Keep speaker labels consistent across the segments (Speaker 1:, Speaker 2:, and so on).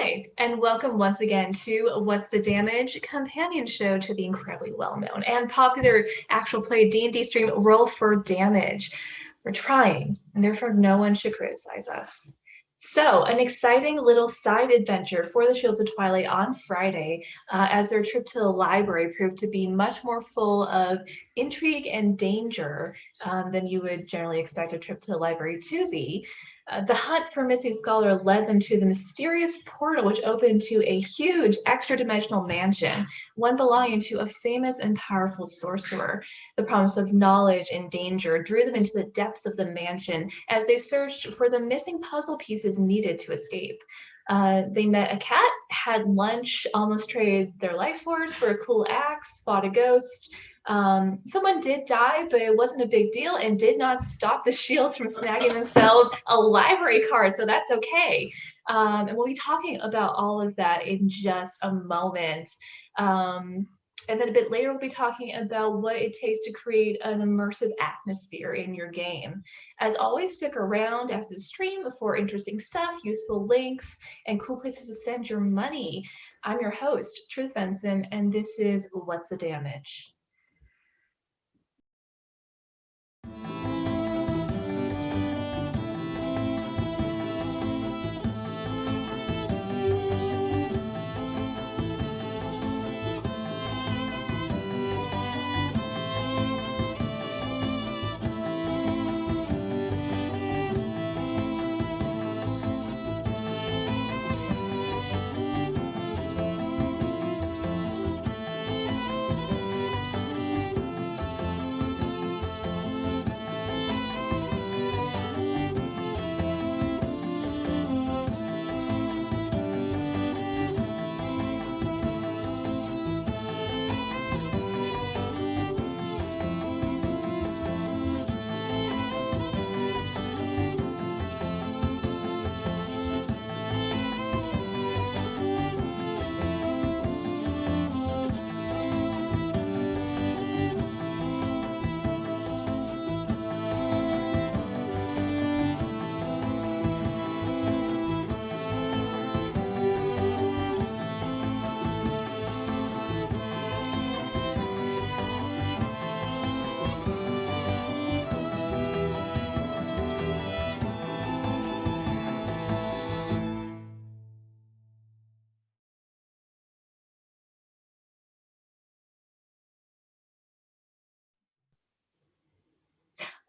Speaker 1: Hi, and welcome once again to What's the Damage, companion show to the incredibly well-known and popular actual play D&D stream Roll for Damage. We're trying, and therefore no one should criticize us. So, an exciting little side adventure for the Shields of Twilight on Friday, as their trip to the library proved to be much more full of intrigue and danger than you would generally expect a trip to the library to be. The hunt for missing scholar led them to the mysterious portal which opened to a huge extra-dimensional mansion, one belonging to a famous and powerful sorcerer. The promise of knowledge and danger drew them into the depths of the mansion as they searched for the missing puzzle pieces needed to escape. They met a cat, had lunch, almost traded their life force for a cool axe, fought a ghost. Someone did die, but it wasn't a big deal and did not stop the Shields from snagging themselves a library card, so that's okay. And we'll be talking about all of that in just a moment. And then a bit later, we'll be talking about what it takes to create an immersive atmosphere in your game. As always, stick around after the stream for interesting stuff, useful links, and cool places to send your money. I'm your host, Truth Venson, and this is What's the Damage?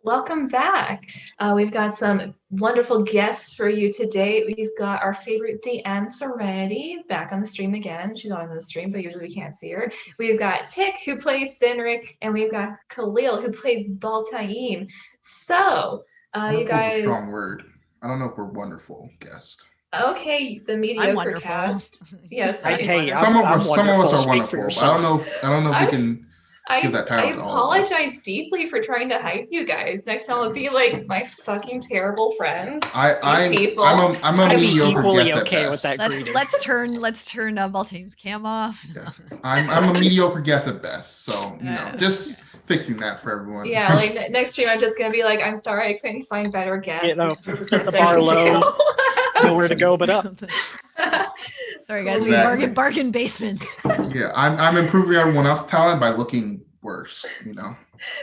Speaker 1: Welcome back. We've got some wonderful guests for you today. We've got our favorite DM, Serenity, back on the stream again. She's on the stream, but usually we can't see her. We've got Tick, who plays Cynric, and we've got Caleel, who plays Baltaim. So, you guys...
Speaker 2: is a strong word. I don't know if we're wonderful guests.
Speaker 1: Okay, the mediocre cast. Yes,
Speaker 3: hey,
Speaker 2: some of us are wonderful. But I don't know if we can...
Speaker 1: I apologize deeply for trying to hype you guys. Next time I'll be like my fucking terrible friends.
Speaker 2: I'm a mediocre guest
Speaker 3: okay
Speaker 2: at
Speaker 3: with
Speaker 2: best.
Speaker 3: that.
Speaker 4: Let's turn Baltaim's cam off.
Speaker 2: Yeah. I'm a mediocre guest at best. So just fixing that for everyone.
Speaker 1: Yeah, like next stream I'm just gonna be like, I'm sorry I couldn't find better guests.
Speaker 3: Set the bar low. Nowhere to go but up.
Speaker 4: Sorry guys,
Speaker 2: Exactly.
Speaker 4: we bargain basements.
Speaker 2: Yeah, I'm improving everyone else's talent by looking worse.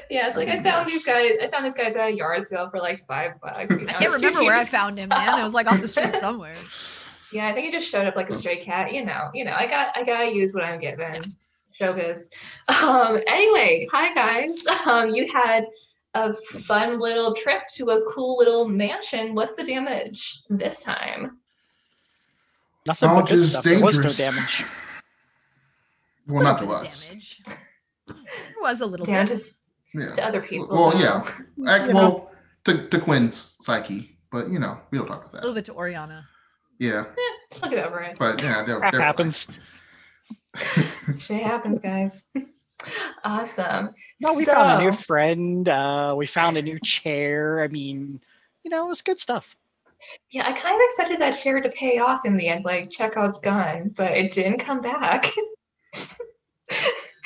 Speaker 1: Yeah, it's like I found these guys at a yard sale for like $5.
Speaker 4: I can't remember where I found him, man. It was like off the street somewhere.
Speaker 1: Yeah, I think he just showed up like a stray cat. I gotta use what I'm given. Showbiz. Anyway, hi guys. You had a fun little trip to a cool little mansion. What's the damage this time?
Speaker 3: Nothing but good
Speaker 2: is
Speaker 3: stuff. There was no
Speaker 2: dangerous.
Speaker 3: damage.
Speaker 2: Well, not to us.
Speaker 4: Damage. There was a little
Speaker 1: Damage
Speaker 4: bit.
Speaker 1: to other people.
Speaker 2: Well,
Speaker 1: though.
Speaker 2: yeah. Well, to Quinn's psyche, but we don't talk about
Speaker 4: A
Speaker 2: that.
Speaker 4: little bit to Oriana.
Speaker 2: Yeah.
Speaker 1: Just look it over it.
Speaker 2: But yeah, they're
Speaker 3: Happens.
Speaker 1: Shit happens, guys. Awesome.
Speaker 3: No, we found a new friend. We found a new chair. I mean, it was good stuff.
Speaker 1: Yeah, I kind of expected that chair to pay off in the end, like Chekhov's gun, but it didn't come back.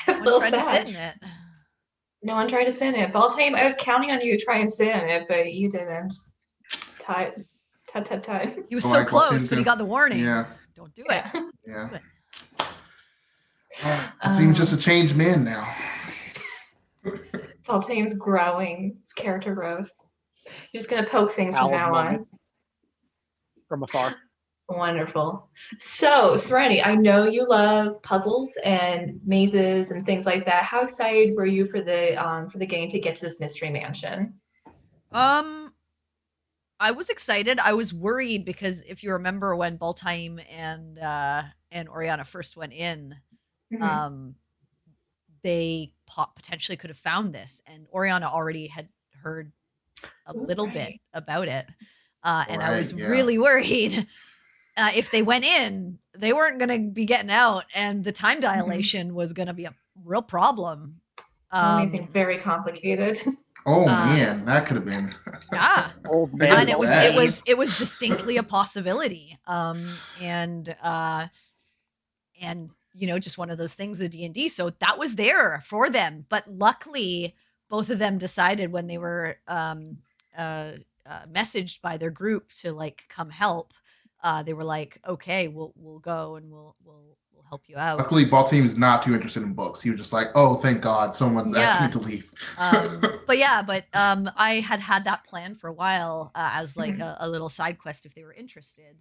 Speaker 4: No one tried to sit in it.
Speaker 1: No one tried to sit in it. Baltaim, I was counting on you to try and sit in it, but you didn't. Tut tut tut.
Speaker 4: He was
Speaker 2: So
Speaker 4: so
Speaker 2: I walked
Speaker 4: close, but he
Speaker 2: into-
Speaker 4: got the warning.
Speaker 2: Yeah,
Speaker 4: Don't do it.
Speaker 1: Yeah.
Speaker 2: yeah.
Speaker 4: Do it.
Speaker 2: Well, seems just a changed man now.
Speaker 1: Beltane's growing. His character growth. You're just gonna poke things from
Speaker 3: Proud
Speaker 1: now on.
Speaker 3: moment from afar.
Speaker 1: Wonderful. So, Serenity, I know you love puzzles and mazes and things like that. How excited were you for the game to get to this mystery mansion?
Speaker 4: I was excited. I was worried because if you remember when Baltime and Oriana first went in,
Speaker 1: Mhm.
Speaker 4: they potentially could have found this, and Oriana already had heard a little bit
Speaker 1: Right.
Speaker 4: about it, and I was
Speaker 2: Right, yeah.
Speaker 4: really worried. If they went in, they weren't going to be getting out, and the time dilation was going to be a real problem.
Speaker 1: Everything's very complicated.
Speaker 2: Oh man, that could have been.
Speaker 4: Yeah.
Speaker 3: Old
Speaker 2: They
Speaker 3: man.
Speaker 4: And it was
Speaker 2: bad.
Speaker 4: it was distinctly a possibility. And just one of those things of D&D. So that was there for them. But luckily, both of them decided when they were messaged by their group to like come help. They were like, okay, we'll go and we'll help you out.
Speaker 2: Luckily, Baltim's not too interested in books. He was just like, "Oh, thank God, someone's asking me to leave."
Speaker 4: But I had that plan for a while as like a little side quest if they were interested.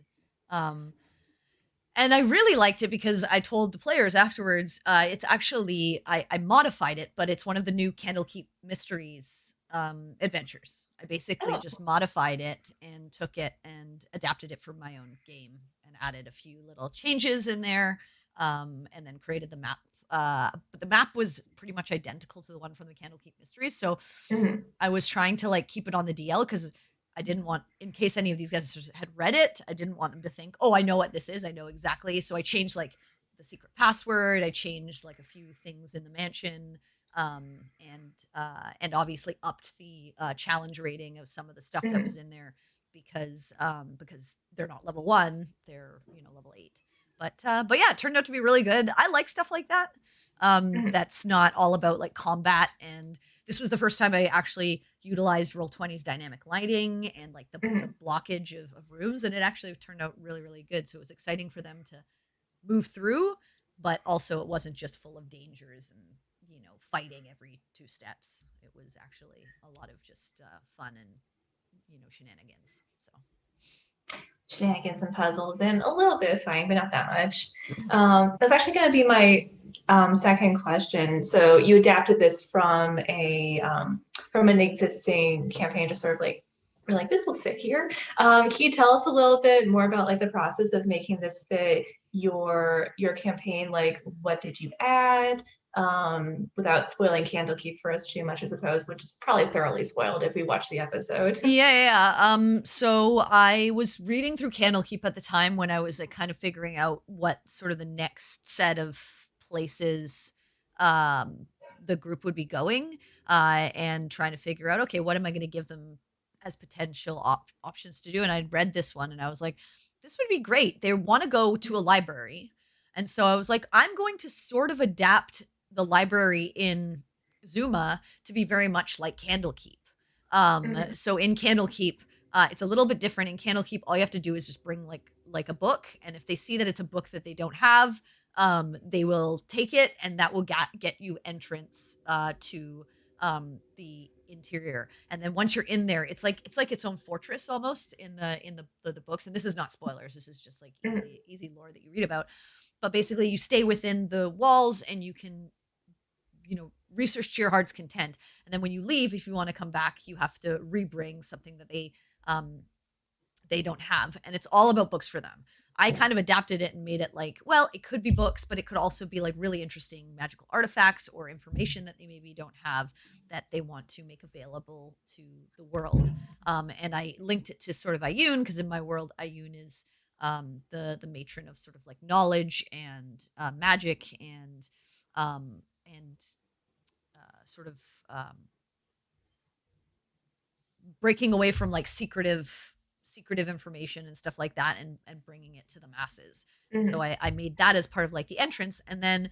Speaker 4: And I really liked it because I told the players afterwards, it's actually, I modified it, but it's one of the new Candlekeep Mysteries adventures. I basically just modified it and took it and adapted it for my own game and added a few little changes in there, and then created the map. But the map was pretty much identical to the one from the Candlekeep Mysteries, so
Speaker 1: Mhm.
Speaker 4: I was trying to like keep it on the DL because I didn't want, in case any of these guys had read it, I didn't want them to think, oh, I know what this is. I know exactly. So I changed like the secret password. I changed like a few things in the mansion, and obviously upped the challenge rating of some of the stuff that was in there because they're not level 1, they're level 8. But yeah, it turned out to be really good. I like stuff like that. That's not all about like combat, and this was the first time I actually utilized Roll20's dynamic lighting and like the blockage of rooms, and it actually turned out really, really good. So it was exciting for them to move through, but also it wasn't just full of dangers and fighting every 2 steps. It was actually a lot of just fun and shenanigans. So
Speaker 1: Shenanigans and puzzles and a little bit of fighting, but not that much. That's actually going to be my second question. So you adapted this from an existing campaign to sort of like we're like this will fit here. Can you tell us a little bit more about like the process of making this fit your campaign? Like what did you add? Without spoiling Candlekeep for us too much, I suppose, which is probably thoroughly spoiled if we watch the episode.
Speaker 4: Yeah. So I was reading through Candlekeep at the time when I was like kind of figuring out what sort of the next set of places the group would be going, and trying to figure out, okay, what am I going to give them as potential options to do? And I'd read this one and I was like, this would be great. They want to go to a library. And so I was like, I'm going to sort of adapt the library in Zuma to be very much like Candlekeep. So in Candlekeep, it's a little bit different. In Candlekeep, all you have to do is just bring like a book, and if they see that it's a book that they don't have, they will take it, and that will get you entrance to the interior. And then once you're in there, it's like its own fortress almost in the books. And this is not spoilers. This is just like easy lore that you read about. But basically, you stay within the walls, and you can research to your heart's content. And then when you leave, if you want to come back, you have to rebring something that they don't have, and it's all about books for them. I kind of adapted it and made it like, well, it could be books, but it could also be like really interesting magical artifacts or information that they maybe don't have that they want to make available to the world. And I linked it to sort of Ayun, because in my world, Ayun is the matron of sort of like knowledge and magic and sort of breaking away from like secretive information and stuff like that, and bringing it to the masses. So I made that as part of like the entrance, and then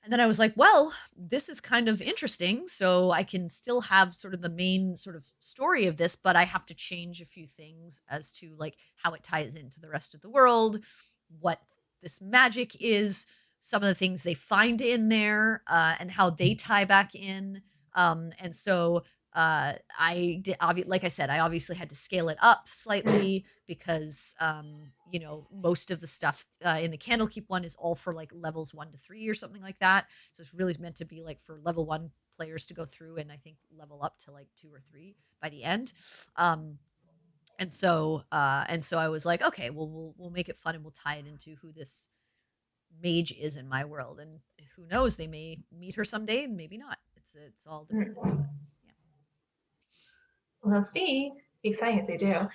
Speaker 4: And then I was like, well, this is kind of interesting. So I can still have sort of the main sort of story of this, but I have to change a few things as to like how it ties into the rest of the world, what this magic is, some of the things they find in there, and how they tie back in. And so I did, like I said, I obviously had to scale it up slightly because, most of the stuff in the Candlekeep one is all for like levels 1 to 3 or something like that. So it's really meant to be like for level 1 players to go through and I think level up to like 2 or 3 by the end. And so I was like, okay, well, we'll make it fun and we'll tie it into who this mage is in my world, and who knows, they may meet her someday, maybe not. It's all dependent. Yeah.
Speaker 1: We'll see. Exciting if they do.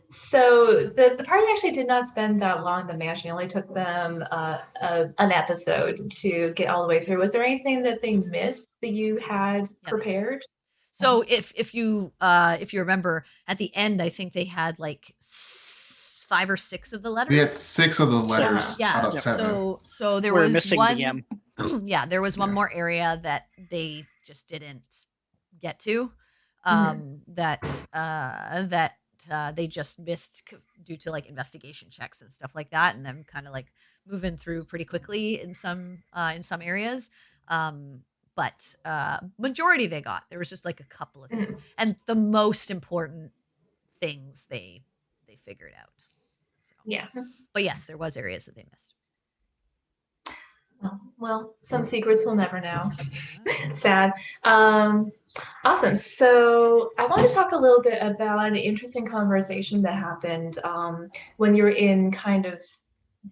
Speaker 1: So the party actually did not spend that long in the mansion. It only took them an episode to get all the way through. Was there anything that they missed that you had prepared?
Speaker 4: So if you remember at the end, I think they had like 5 or 6 of the letters.
Speaker 2: We had 6 of the letters out of 7.
Speaker 4: So there
Speaker 3: We're
Speaker 4: was
Speaker 3: missing
Speaker 4: one.
Speaker 3: the M.
Speaker 4: Yeah, there was one more area that they just didn't get to. That they just missed due to like investigation checks and stuff like that, and them kind of like moving through pretty quickly in some areas. But majority they got. There was just like a couple of things, and the most important things they figured out. So,
Speaker 1: yeah.
Speaker 4: But yes, there was areas that they missed.
Speaker 1: Well, some secrets we'll never know. Sad. Awesome. So I want to talk a little bit about an interesting conversation that happened when you're in kind of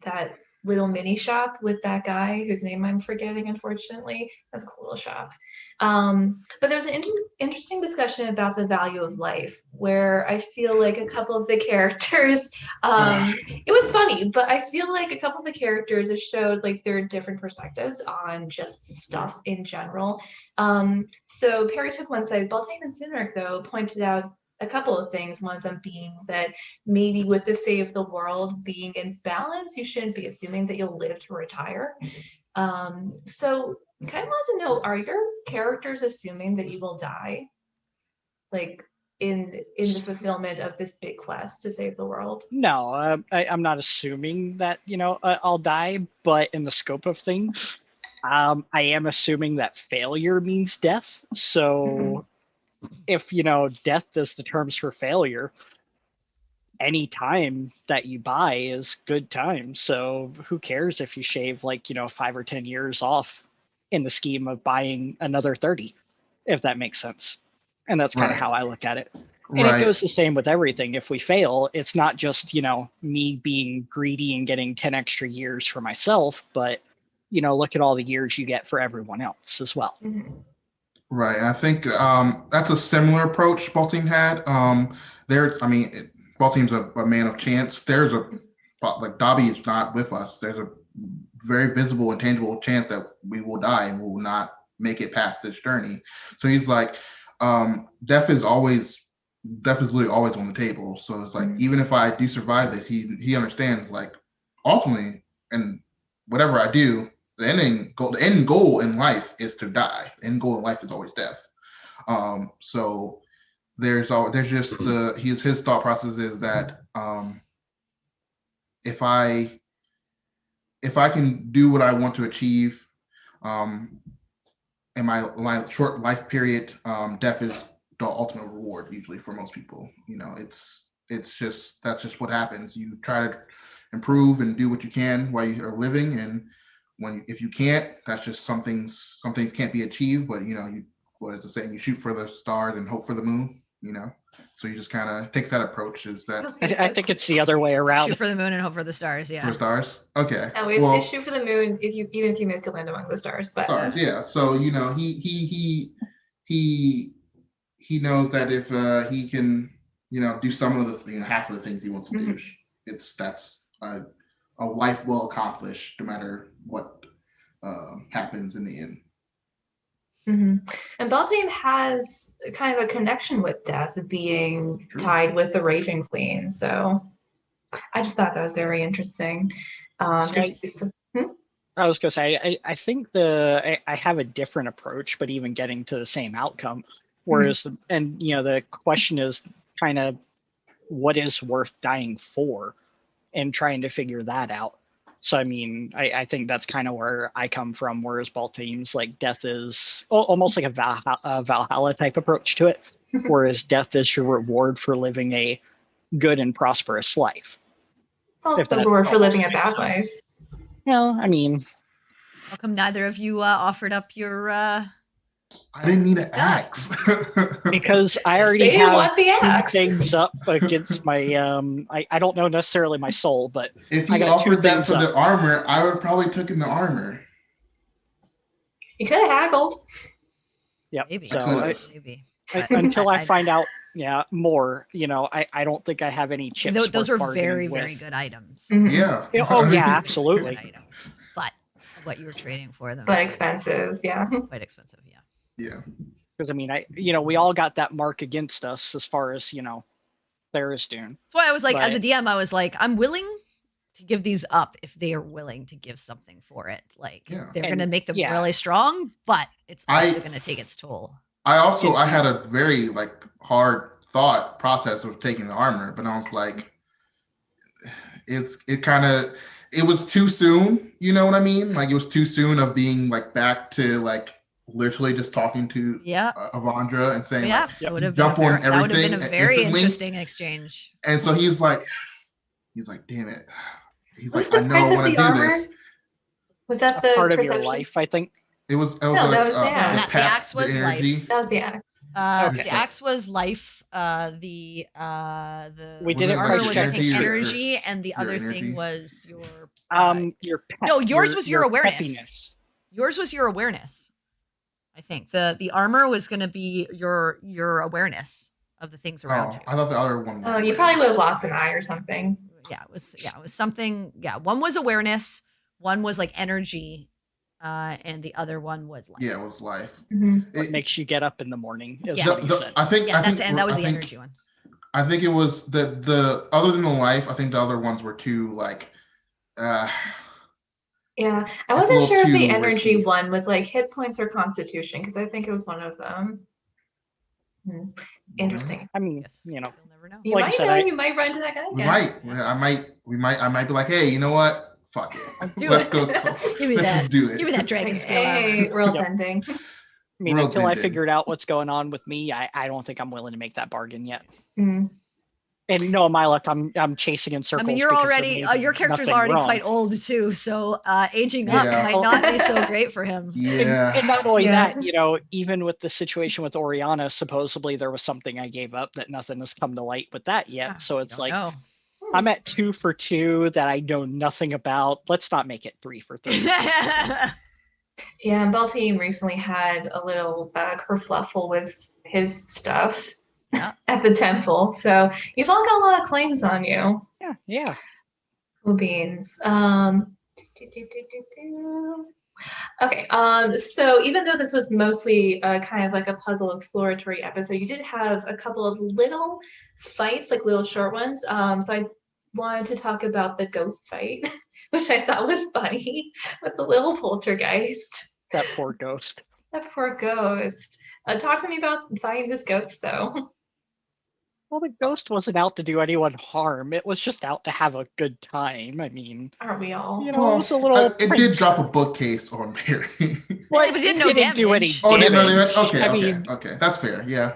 Speaker 1: that little mini shop with that guy whose name I'm forgetting, unfortunately. That's a cool little shop. But there was an interesting discussion about the value of life, where I feel like a couple of the characters, it was funny, but I feel like a couple of the characters have showed like their different perspectives on just stuff in general. So Perry took one side. Baltane and Cynric, though, pointed out a couple of things, one of them being that maybe with the fate of the world being in balance, you shouldn't be assuming that you'll live to retire. So kind of want to know, are your characters assuming that you will die? Like in the fulfillment of this big quest to save the world?
Speaker 3: No, I'm not assuming that, I'll die, but in the scope of things, I am assuming that failure means death. So if, death is the terms for failure, any time that you buy is good time. So who cares if you shave 5 or 10 years off in the scheme of buying another 30, if that makes sense. And that's kind of how I look at it. And it goes the same with everything. If we fail, it's not just, me being greedy and getting 10 extra years for myself, but, look at all the years you get for everyone else as well.
Speaker 2: Right. I think that's a similar approach Baltane had. Baltane's a man of chance. Like Dobby is not with us. There's a very visible and tangible chance that we will die and we will not make it past this journey. So he's like, death is literally always on the table. So it's like, even if I do survive this, he understands, like, ultimately, and whatever I do, the end goal in life is to die. The end goal in life is always death. So there's just his thought process is that if I can do what I want to achieve in my short life period, death is the ultimate reward usually for most people. That's just what happens. You try to improve and do what you can while you are living, and if you can't, that's just some things can't be achieved. But what is the saying? You shoot for the stars and hope for the moon. So you just kind of take that approach. Is that?
Speaker 3: I think it's the other way around.
Speaker 4: Shoot for the moon and hope for the stars. Yeah.
Speaker 2: For the stars. Okay.
Speaker 1: Oh, shoot for the moon. Even if you miss, you'll land among the stars. But
Speaker 2: stars, yeah. So he knows that if he can do some of the half of the things he wants to do, that's a life well accomplished, no matter what happens in the end.
Speaker 1: And Baltane has kind of a connection with death, being tied with the Raven Queen. So I just thought that was very interesting.
Speaker 3: I was gonna say, I think I have a different approach, but even getting to the same outcome. Whereas, and the question is kind of what is worth dying for, and trying to figure that out. So I mean, I think that's kind of where I come from. Whereas Baltame's like death is almost like a Valhalla type approach to it, whereas death is your reward for living a good and prosperous life.
Speaker 1: It's also
Speaker 3: If
Speaker 1: the
Speaker 3: that
Speaker 1: reward for
Speaker 3: almost
Speaker 1: living a
Speaker 3: makes
Speaker 1: bad
Speaker 3: sense.
Speaker 1: life.
Speaker 3: Well, I mean,
Speaker 4: How come neither of you offered up your
Speaker 2: I didn't need an
Speaker 4: Stuff.
Speaker 2: axe.
Speaker 3: because I already
Speaker 1: They didn't
Speaker 3: have
Speaker 1: want the
Speaker 3: two
Speaker 1: axe.
Speaker 3: things up against my I don't know necessarily my soul, but
Speaker 2: If
Speaker 3: I
Speaker 2: you
Speaker 3: got two
Speaker 2: offered that
Speaker 3: things
Speaker 2: for
Speaker 3: up.
Speaker 2: the armor, I would probably taken the armor.
Speaker 1: You could have haggled.
Speaker 3: Yep.
Speaker 4: maybe
Speaker 3: So
Speaker 4: maybe
Speaker 3: until I find out more, I don't think I have any chips.
Speaker 4: those
Speaker 3: worth
Speaker 4: are
Speaker 3: bargaining
Speaker 4: very
Speaker 3: with.
Speaker 4: very good items.
Speaker 1: Mhm.
Speaker 2: Yeah.
Speaker 3: Oh
Speaker 2: I mean,
Speaker 3: yeah,
Speaker 4: Very
Speaker 3: absolutely.
Speaker 4: good items, but what you were trading for them
Speaker 1: But
Speaker 4: was
Speaker 1: expensive, yeah.
Speaker 4: quite expensive. Yeah.
Speaker 2: Yeah.
Speaker 3: Because I mean, we all got that mark against us as far as Tharizdun.
Speaker 4: That's why I was like, as a
Speaker 3: But-
Speaker 4: DM, I was like, I'm willing to give these up if they are willing to give something for it. Like
Speaker 2: Yeah.
Speaker 4: they're
Speaker 3: And,
Speaker 4: gonna make them
Speaker 3: yeah.
Speaker 4: really strong, but it's also gonna take its toll.
Speaker 2: I had a very hard thought process of taking the armor, but I was like, it was too soon. You know what I mean? Like it was too soon of being back to literally just talking to
Speaker 4: Yeah.
Speaker 2: Avandra and saying
Speaker 4: Yeah,
Speaker 2: like,
Speaker 4: that would have
Speaker 2: jump
Speaker 4: been
Speaker 2: on
Speaker 4: that would have been a
Speaker 2: everything
Speaker 4: very
Speaker 2: instantly.
Speaker 4: interesting exchange.
Speaker 2: And so he's like, damn it. He's
Speaker 1: Was
Speaker 2: like, I
Speaker 1: the
Speaker 2: know I
Speaker 1: price of
Speaker 2: want to
Speaker 1: the
Speaker 2: do
Speaker 1: armor?
Speaker 2: this.
Speaker 1: Was that
Speaker 3: a
Speaker 1: the
Speaker 3: part of
Speaker 1: perception?
Speaker 3: your life, I think.
Speaker 2: It was
Speaker 1: No, that was the axe.
Speaker 4: The axe was life.
Speaker 1: That was the axe.
Speaker 3: Okay.
Speaker 4: The axe was life.
Speaker 3: We
Speaker 2: Was
Speaker 3: didn't
Speaker 2: it
Speaker 4: armor
Speaker 3: quite
Speaker 4: was
Speaker 3: check
Speaker 4: I think
Speaker 2: energy or-
Speaker 4: energy, and the
Speaker 2: your
Speaker 4: other
Speaker 2: energy?
Speaker 4: thing was your
Speaker 3: your pep,
Speaker 4: No, yours was your awareness.
Speaker 3: peppiness.
Speaker 4: yours was your awareness. I think the armor was going to be your awareness of the things around
Speaker 2: Oh,
Speaker 4: you.
Speaker 2: I thought the other one was
Speaker 1: Oh, you probably would have lost an eye or something.
Speaker 4: It was something. Yeah, one was awareness, one was like energy, and the other one was life.
Speaker 2: Yeah, it was life.
Speaker 1: Mhm.
Speaker 3: What
Speaker 2: It-
Speaker 3: makes you get up in the morning is
Speaker 4: Yeah.
Speaker 3: what he said.
Speaker 2: I think
Speaker 4: Yeah,
Speaker 2: I think
Speaker 4: that was
Speaker 2: I
Speaker 4: the
Speaker 2: think-
Speaker 4: energy one.
Speaker 2: I think it was the other than the life. I think the other ones were too
Speaker 1: Yeah, I
Speaker 2: It's a
Speaker 1: wasn't
Speaker 2: little
Speaker 1: sure if the
Speaker 2: too
Speaker 1: energy
Speaker 2: risky.
Speaker 1: one was like hit points or constitution because I think it was one of them. Interesting.
Speaker 3: I mean,
Speaker 4: Yes, you'll never know.
Speaker 1: You
Speaker 3: Like I
Speaker 1: might
Speaker 3: said,
Speaker 1: know.
Speaker 3: I-
Speaker 1: You might run into that guy
Speaker 2: We
Speaker 1: again.
Speaker 2: might. Yeah, I might be like, hey, you know what? Fuck it.
Speaker 4: Do
Speaker 2: Let's
Speaker 4: it.
Speaker 2: go.
Speaker 4: Give me
Speaker 2: Let's
Speaker 4: that.
Speaker 2: just do it.
Speaker 4: Give me that dragon
Speaker 1: Like,
Speaker 4: scale
Speaker 1: hey,
Speaker 4: armor.
Speaker 1: world
Speaker 3: Yep.
Speaker 1: ending.
Speaker 3: I mean,
Speaker 2: World's
Speaker 3: until I
Speaker 2: ended.
Speaker 3: figured out what's going on with me, I don't think I'm willing to make that bargain yet.
Speaker 1: Mm.
Speaker 3: And no, my luck, I'm chasing in
Speaker 4: I
Speaker 3: circles.
Speaker 4: mean, you're
Speaker 3: because
Speaker 4: already
Speaker 3: there may
Speaker 4: your
Speaker 3: be
Speaker 4: character's
Speaker 3: nothing
Speaker 4: already
Speaker 3: wrong.
Speaker 4: quite old too, so aging up
Speaker 2: Yeah.
Speaker 4: might not be so great for him.
Speaker 2: Yeah.
Speaker 3: And not only
Speaker 1: Yeah.
Speaker 3: that, even with the situation with Oriana, supposedly there was something I gave up that nothing has come to light with that yet. So it's like
Speaker 4: No.
Speaker 3: I'm at 2 for 2 that I know nothing about. Let's not make it 3 for 3.
Speaker 1: Yeah, Beltane recently had a little kerfluffle with his stuff
Speaker 4: Yeah.
Speaker 1: at the temple. So you've all got a lot of claims on you.
Speaker 3: Yeah.
Speaker 1: Cool beans. Okay, so even though this was mostly kind of like a puzzle exploratory episode, you did have a couple of little fights, like little short ones. So I wanted to talk about the ghost fight, which I thought was funny with the little poltergeist.
Speaker 3: That poor ghost.
Speaker 1: That poor ghost. Talk to me about fighting this ghost, though.
Speaker 3: Well, the ghost wasn't out to do anyone harm. It was just out to have a good time. I mean,
Speaker 1: Aren't we all?
Speaker 3: it was a little.
Speaker 2: It did
Speaker 3: prince.
Speaker 2: drop a bookcase on Barry.
Speaker 3: Well,
Speaker 4: But it did no
Speaker 3: didn't do any
Speaker 4: damage.
Speaker 2: Oh, didn't really?
Speaker 3: damage.
Speaker 2: Okay,
Speaker 3: I
Speaker 2: okay,
Speaker 3: mean,
Speaker 2: okay. That's fair. Yeah.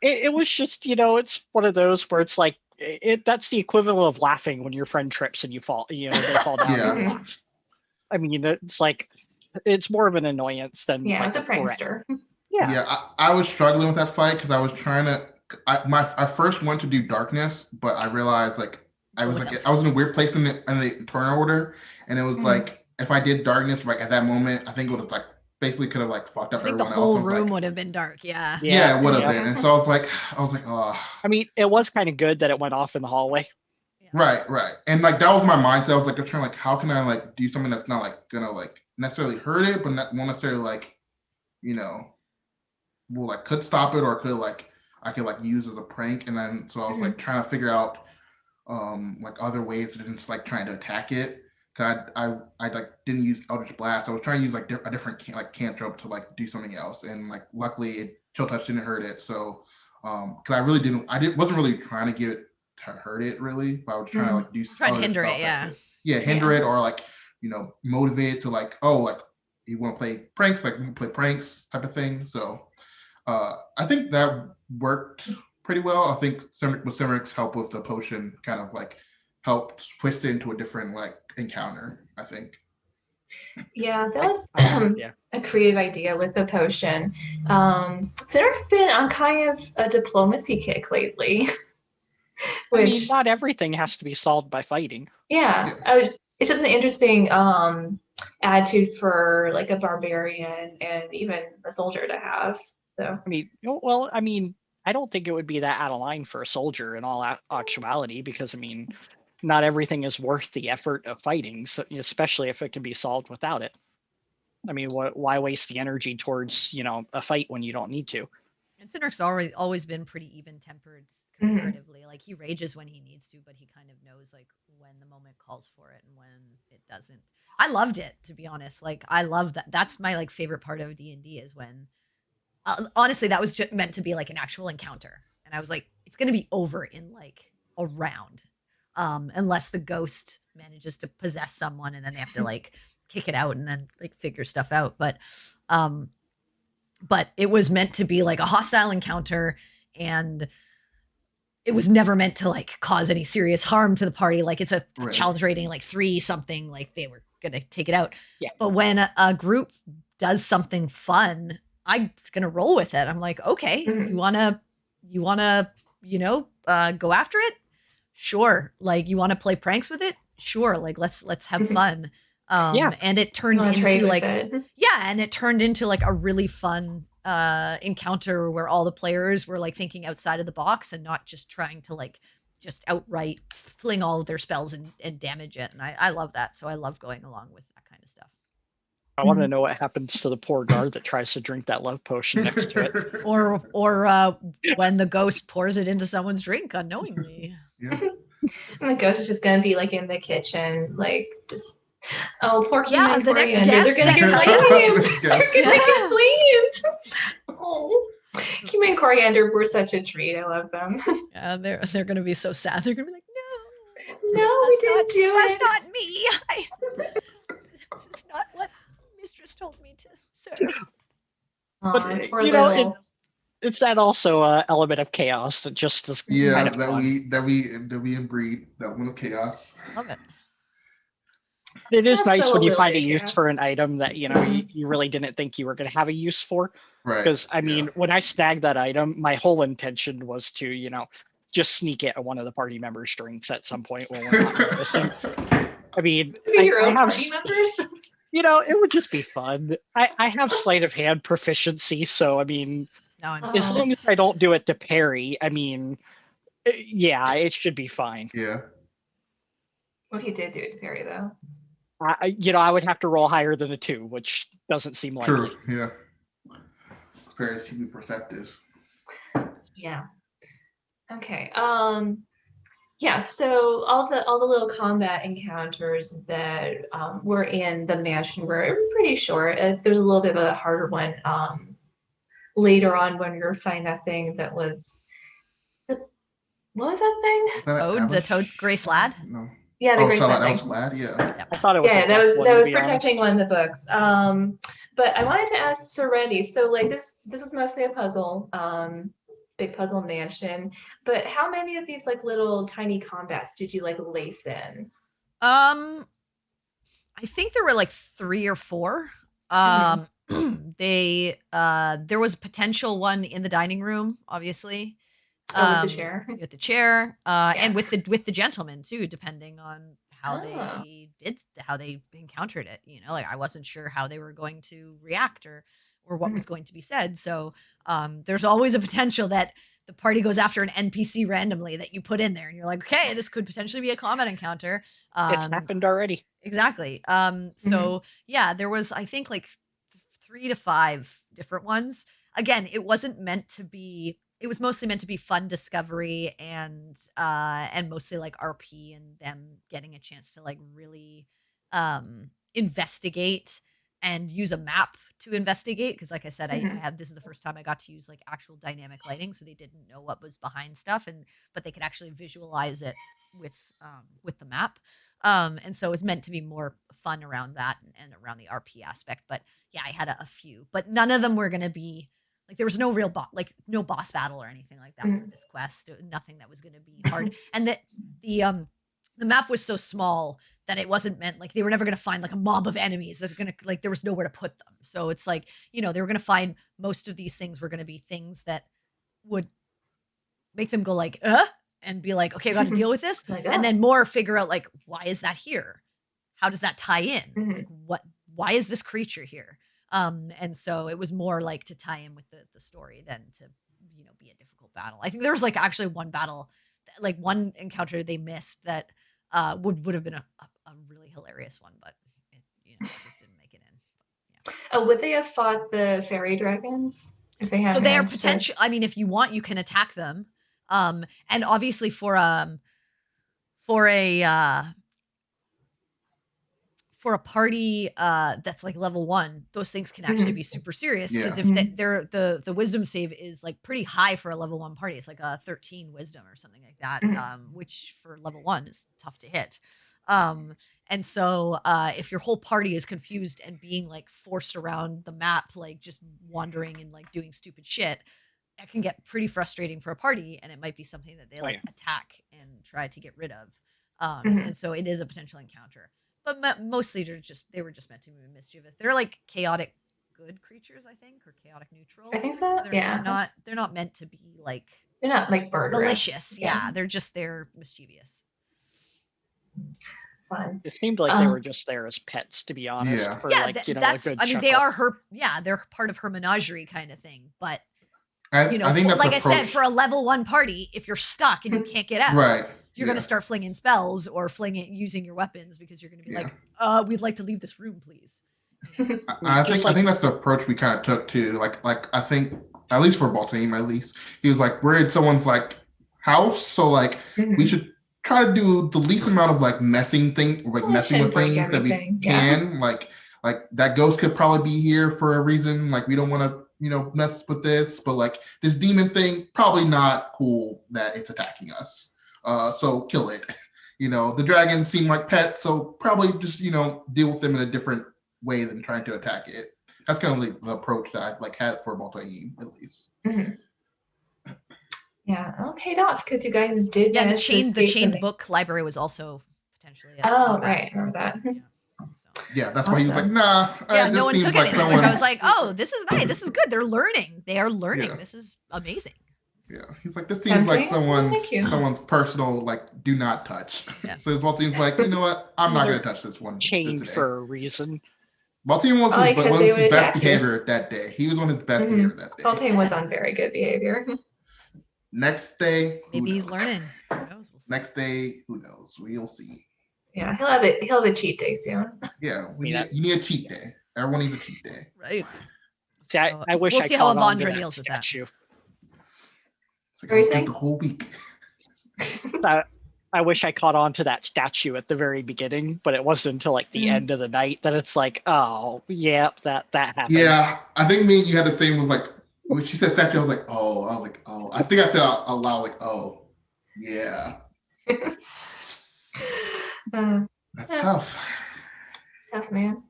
Speaker 3: it was just, it's one of those where it's like, that's the equivalent of laughing when your friend trips and you fall, they fall down.
Speaker 2: Yeah.
Speaker 3: And laugh. I mean, it's like, it's more of an annoyance than
Speaker 1: Yeah,
Speaker 3: like
Speaker 1: it's a
Speaker 3: threat.
Speaker 1: prankster.
Speaker 3: Yeah.
Speaker 2: Yeah. I was struggling with that fight because I was trying to. I first went to do darkness, but I realized I was in a weird place in the turn order, and it was like if I did darkness at that moment, I think it would have basically could have fucked up
Speaker 4: I think the
Speaker 2: everyone
Speaker 4: whole
Speaker 2: else.
Speaker 4: room would have been dark. Yeah.
Speaker 2: Yeah, it would have
Speaker 3: Yeah.
Speaker 2: been. And so I was like, oh.
Speaker 3: I mean, it was kind of good that it went off in the hallway.
Speaker 2: Right. And that was my mindset. I was trying how can I do something that's not gonna necessarily hurt it, but not won't necessarily will could stop it or could I could use as a prank. And then so I was trying to figure out other ways than just trying to attack it. 'Cause I like didn't use Eldritch Blast. I was trying to use like a different cantrip to like do something else, and like luckily Chill Touch didn't hurt it. So because I wasn't really trying to get it to hurt it really, but I was trying to like do
Speaker 4: Trying to
Speaker 2: other
Speaker 4: hinder
Speaker 2: stuff
Speaker 4: it,
Speaker 2: that
Speaker 4: yeah.
Speaker 2: hinder it, or like motivate it to like, oh, like you want to play pranks, like we can play pranks type of thing. So I think that worked pretty well. I think with Simric's help with the potion kind of like helped twist it into a different like encounter, I think.
Speaker 1: Yeah, that was
Speaker 3: Yeah.
Speaker 1: a creative idea with the potion. Cedric's been on kind of a diplomacy kick lately,
Speaker 3: I mean,
Speaker 1: which
Speaker 3: not everything has to be solved by fighting.
Speaker 1: yeah, it's just an interesting attitude for like a barbarian and even a soldier to have. So
Speaker 3: I mean, well, I mean, I don't think it would be that out of line for a soldier in all actuality, because I mean, not everything is worth the effort of fighting, so, especially if it can be solved without it. I mean, why waste the energy towards a fight when you don't need to?
Speaker 4: And Cedric's always been pretty even-tempered
Speaker 1: mhm.
Speaker 4: comparatively. Like he rages when he needs to, but he kind of knows like when the moment calls for it and when it doesn't. I loved it, to be honest. Like I love that. That's my like favorite part of D&D is when honestly that was just meant to be like an actual encounter, and I was like, it's gonna be over in like a round, unless the ghost manages to possess someone and then they have to like kick it out and then like figure stuff out. But it was meant to be like a hostile encounter, and it was never meant to like cause any serious harm to the party. Like it's a
Speaker 2: Right.
Speaker 4: challenge rating like 3 something, like they were gonna take it out.
Speaker 3: Yeah.
Speaker 4: But when a group does something fun, I'm gonna roll with it. I'm like, okay,
Speaker 1: Mhm.
Speaker 4: you wanna go after it? Sure. Like you wanna play pranks with it? Sure. Like let's have fun.
Speaker 3: Yeah.
Speaker 4: And it
Speaker 1: You
Speaker 4: turned
Speaker 1: want to trade
Speaker 4: into
Speaker 1: with
Speaker 4: like
Speaker 1: it.
Speaker 4: and it turned into like a really fun encounter where all the players were like thinking outside of the box and not just trying to like just outright fling all of their spells and damage it. And I love that. So I love going along with that kind of stuff.
Speaker 3: I want to know what happens to the poor guard that tries to drink that love potion next to it.
Speaker 4: Or when the ghost pours it into someone's drink unknowingly.
Speaker 2: Yeah.
Speaker 1: And the ghost is just gonna be like in the kitchen, like just poor
Speaker 4: Yeah,
Speaker 1: human
Speaker 4: the next
Speaker 1: coriander. They're
Speaker 4: guest
Speaker 1: gonna get
Speaker 4: that
Speaker 1: blamed.
Speaker 2: comes.
Speaker 1: They're
Speaker 2: Yes.
Speaker 1: gonna
Speaker 4: Yeah.
Speaker 1: get blamed. Oh, human coriander were such a treat. I love them.
Speaker 4: Yeah, they're gonna be so sad. They're gonna be like,
Speaker 1: No, we didn't do
Speaker 4: that's
Speaker 1: it.
Speaker 4: not me. This is not what mistress told me to serve.
Speaker 1: Aw,
Speaker 3: But
Speaker 1: poor
Speaker 3: you know,
Speaker 1: little.
Speaker 3: it's that also element of chaos that just is
Speaker 2: Yeah,
Speaker 3: kind of
Speaker 2: that
Speaker 3: fun.
Speaker 2: we breed that one of chaos.
Speaker 4: Love it.
Speaker 3: It is
Speaker 1: Also
Speaker 3: nice
Speaker 1: a
Speaker 3: when you
Speaker 1: little
Speaker 3: find a
Speaker 1: bit
Speaker 3: use
Speaker 1: chaos.
Speaker 3: for an item that
Speaker 1: Mhm.
Speaker 3: you really didn't think you were going to have a use for.
Speaker 2: Right.
Speaker 3: Because I mean,
Speaker 2: Yeah.
Speaker 3: when I snagged that item, my whole intention was to just sneak it at one of the party members' drinks at some point when we're not noticing. I mean,
Speaker 1: Be your
Speaker 3: I
Speaker 1: own
Speaker 3: have
Speaker 1: party members.
Speaker 3: it would just be fun. I have sleight of hand proficiency, so I mean,
Speaker 4: Now I'm
Speaker 3: as
Speaker 1: Oh.
Speaker 3: long as I don't do it to parry, I mean, yeah, it should be fine.
Speaker 2: Yeah.
Speaker 1: What if you did do it to Perry though?
Speaker 3: I would have to roll higher than a 2, which doesn't seem likely.
Speaker 2: True. Yeah. Spirits should be perceptive.
Speaker 1: Yeah. Okay. Yeah. So all the little combat encounters that were in the mansion were pretty short. There's a little bit of a harder one later on when we were fighting that thing that was what was that thing?
Speaker 2: Is that
Speaker 4: Toad, the Toad Gray Slad.
Speaker 2: No.
Speaker 1: Yeah, the
Speaker 2: Oh,
Speaker 1: Grace
Speaker 2: so
Speaker 1: Slad
Speaker 2: that
Speaker 1: thing.
Speaker 2: was Slad. Yeah.
Speaker 3: I thought it was
Speaker 1: Yeah,
Speaker 3: a
Speaker 1: that was
Speaker 3: death one,
Speaker 1: that
Speaker 3: to
Speaker 1: was
Speaker 3: be
Speaker 1: protecting
Speaker 3: honest.
Speaker 1: one of the books. But I wanted to ask Serenity. So like this was mostly a puzzle, big puzzle mansion. But how many of these like little tiny combats did you like lace in?
Speaker 4: I think there were like 3 or 4. There was a potential one in the dining room, obviously.
Speaker 1: Oh, with the chair.
Speaker 4: With the chair,
Speaker 1: Yeah.
Speaker 4: and with the gentleman too, depending on how
Speaker 1: Oh.
Speaker 4: they encountered it. Like I wasn't sure how they were going to react or what was going to be said. So there's always a potential that the party goes after an NPC randomly that you put in there, and you're like, okay, this could potentially be a combat encounter.
Speaker 3: It's happened already.
Speaker 4: Exactly. So yeah, there was I think like 3 to 5 different ones. Again, it wasn't meant to be. It was mostly meant to be fun discovery and mostly like RP and them getting a chance to like really investigate and use a map to investigate, because like I said, I
Speaker 1: Mhm.
Speaker 4: have, this is the first time I got to use like actual dynamic lighting, so they didn't know what was behind stuff, but they could actually visualize it with the map. And so it's meant to be more fun around that and around the RP aspect. But yeah, I had a few, but none of them were going to be like, there was no real no boss battle or anything like that for this quest. Nothing that was going to be hard. And that the map was so small that it wasn't meant, like, they were never going to find like a mob of enemies that's going to, like, there was nowhere to put them. So it's like, they were going to find, most of these things were going to be things that would make them go like, and be like, okay, I got to deal with this.
Speaker 1: Like,
Speaker 4: and then more figure out, like, why is that here? How does that tie in? Like, why is this creature here? And so it was more like to tie in with the story than to, be a difficult battle. I think there was like actually one battle, like one encounter they missed that would have been a really hilarious one, but it just didn't make it in.
Speaker 1: Oh, would they have fought the fairy dragons if they had?
Speaker 4: So they are potential. I mean, if you want, you can attack them. And obviously for a party that's like level 1, those things can actually be super serious, because if the wisdom save is like pretty high for a level 1 party, it's like a 13 wisdom or something like that, which for level 1 is tough to hit. And so if your whole party is confused and being like forced around the map, like just wandering and like doing stupid shit, that can get pretty frustrating for a party, and it might be something that they attack and try to get rid of. And so it is a potential encounter. But mostly they were just meant to be mischievous. They're like chaotic good creatures, I think, or chaotic neutral.
Speaker 1: I think so.
Speaker 4: They're not meant to be like,
Speaker 1: they're not like murderous.
Speaker 4: Malicious. Yeah, they're mischievous.
Speaker 1: Fun.
Speaker 3: It seemed like they were just there as pets, to be honest.
Speaker 2: Yeah.
Speaker 3: For
Speaker 4: that's.
Speaker 3: a good
Speaker 4: I mean,
Speaker 3: chuckle.
Speaker 4: they are her. Yeah, they're part of her menagerie kind of thing. But
Speaker 2: I think that's
Speaker 4: like I said, for a level 1 party, if you're stuck and you can't get out,
Speaker 2: right.
Speaker 4: You're going to start flinging spells or using your weapons, because you're going to be like, we'd like to leave this room, please.
Speaker 2: I think that's the approach we kind of took too. Like I think, at least for Baltimore, at least he was like, we're in someone's like house, so like we should try to do the least amount of like messing with things that we can. Like that ghost could probably be here for a reason. Like we don't want to mess with this, but like this demon thing, probably not cool that it's attacking us. So kill it. The dragons seem like pets, so probably just deal with them in a different way than trying to attack it. That's kind of like the approach that I had for Baltimore, at least.
Speaker 1: Yeah. Okay, off, because you guys did.
Speaker 4: Yeah, the chained book library was also potentially.
Speaker 1: Right, I remember that.
Speaker 2: Yeah, that's why he was like, nah.
Speaker 4: Yeah, no one took it. Which I was like, oh, this is nice. This is good. They're learning. They are learning. Yeah. This is amazing.
Speaker 2: Yeah, he's like, this seems like someone's personal, like, do not touch. Yeah. So Baltine's like, you know what? I'm not going to touch this one.
Speaker 3: Chained for a reason.
Speaker 2: Baltine was his best behavior that day. He was on his best behavior that day.
Speaker 1: Baltine was on very good behavior.
Speaker 2: Next day,
Speaker 4: maybe he's learning. Who knows? We'll see.
Speaker 2: Next day, who knows? We'll see.
Speaker 1: Yeah, he'll have a cheat day soon.
Speaker 2: Yeah, you need a cheat day. Everyone needs a cheat day.
Speaker 4: Right.
Speaker 3: See, I wish
Speaker 4: we'll
Speaker 3: I
Speaker 4: see how
Speaker 3: caught on to
Speaker 4: Avandra
Speaker 3: that
Speaker 4: deals with that.
Speaker 3: statue.
Speaker 2: Like, the whole week.
Speaker 3: I wish I caught on to that statue at the very beginning, but it wasn't until like the end of the night that it's like, oh, yeah, that happened.
Speaker 2: Yeah, I think me and you had the same. Was like when she said statue, I was like, oh. I think I said out loud like, oh, yeah. That's tough.
Speaker 1: It's tough, man.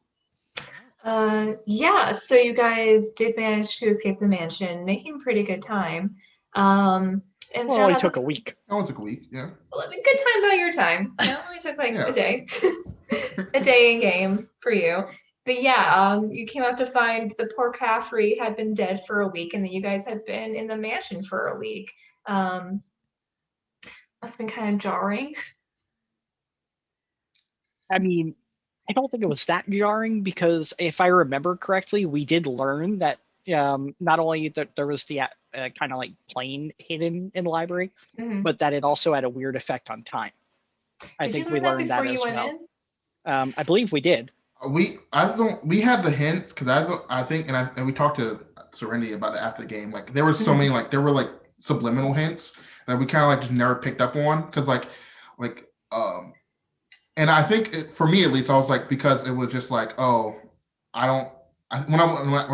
Speaker 1: Yeah. So you guys did manage to escape the mansion, making pretty good time. And
Speaker 3: it only took a week.
Speaker 2: It only took a week, yeah.
Speaker 1: Well, good time by your time. It only took like a day. A day in game for you. But yeah, you came out to find the poor Caffrey had been dead for a week, and then you guys had been in the mansion for a week. Must have been kind of jarring.
Speaker 3: I mean, I don't think it was that jarring, because if I remember correctly, we did learn that not only that there was the kind of like plane hidden in the library, but that it also had a weird effect on time. I think we learned that as well. I believe we did.
Speaker 2: We had the hints, because I think and we talked to Serenity about it after the game. Like there were so many there were subliminal hints that we kind of just never picked up on, because And I think for me at least, I was like, because it was just like, oh, I don't. When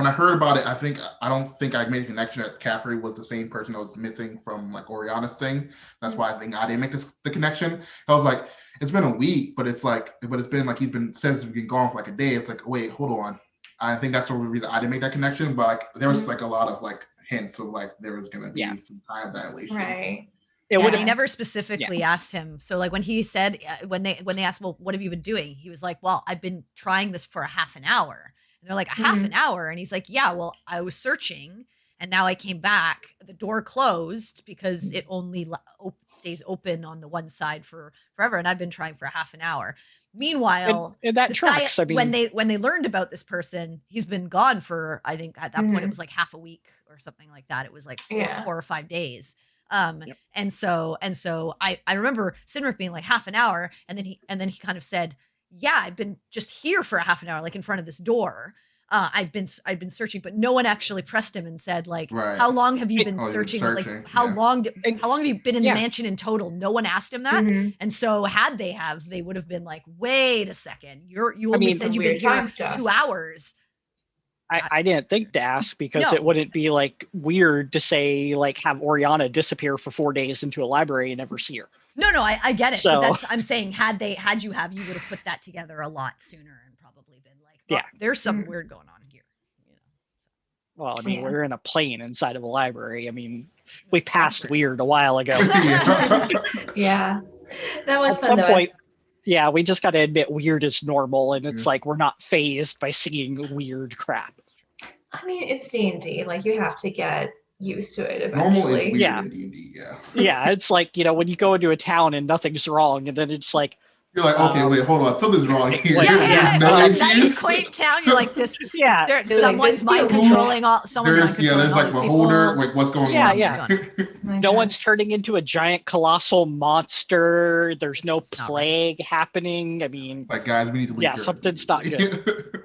Speaker 2: I heard about it, I don't think I made a connection that Caffrey was the same person that was missing from like Oriana's thing. That's why I think I didn't make the connection. I was like, it's been a week, but it's been like he's been since he's been gone for like a day. It's like, wait, hold on. I think that's the reason I didn't make that connection. But like, there was like a lot of like hints of like there was gonna be some time dilation.
Speaker 1: Right.
Speaker 4: They never specifically asked him. So like when he said when they asked, well, what have you been doing? He was like, well, I've been trying this for a half an hour. And they're like, a half an hour? And he's like, yeah, well, I was searching and now I came back. The door closed because it only stays open on the one side for forever. And I've been trying for a half an hour. Meanwhile,
Speaker 3: and that tracks.
Speaker 4: Guy, when they learned about this person, he's been gone for, I think at that point it was like half a week or something like that. It was like 4 or 5 days. And so I remember Cynric being like half an hour, and then he kind of said, yeah, I've been just here for a half an hour, like in front of this door. I've been searching, but no one actually pressed him and said like, how long have you been searching? Like how long have you been in the mansion in total? No one asked him that. And so had they would have been like, wait a second, you only said you've been here 2 hours.
Speaker 3: I didn't think to ask because it wouldn't be like weird to say like have Oriana disappear for 4 days into a library and never see her.
Speaker 4: No, I get it. So, but I'm saying you would have put that together a lot sooner and probably been like, there's something weird going on here. You know, so.
Speaker 3: Well, I mean, we're in a plane inside of a library. I mean, we passed weird a while ago.
Speaker 1: Yeah, that was
Speaker 3: fun. At some point, we just got to admit weird is normal, and it's like we're not fazed by seeing weird crap.
Speaker 1: I mean, it's D&D. Like you have to get used to it eventually.
Speaker 2: Normal is weird in D&D,
Speaker 3: yeah, it's like, when you go into a town and nothing's wrong, and then it's like,
Speaker 2: you're like, okay, wait, hold on, something's wrong here.
Speaker 4: Yeah. It's a nice, quaint town. You're like this. Someone's mind controlling all. Someone's mind controlling
Speaker 2: there's
Speaker 4: all
Speaker 2: like
Speaker 4: these
Speaker 2: beholder.
Speaker 4: people.
Speaker 2: Like, what's going on?
Speaker 3: Yeah. No one's turning into a giant colossal monster. There's no plague happening. I mean,
Speaker 2: like, guys, we need to leave.
Speaker 3: Yeah, something's not good.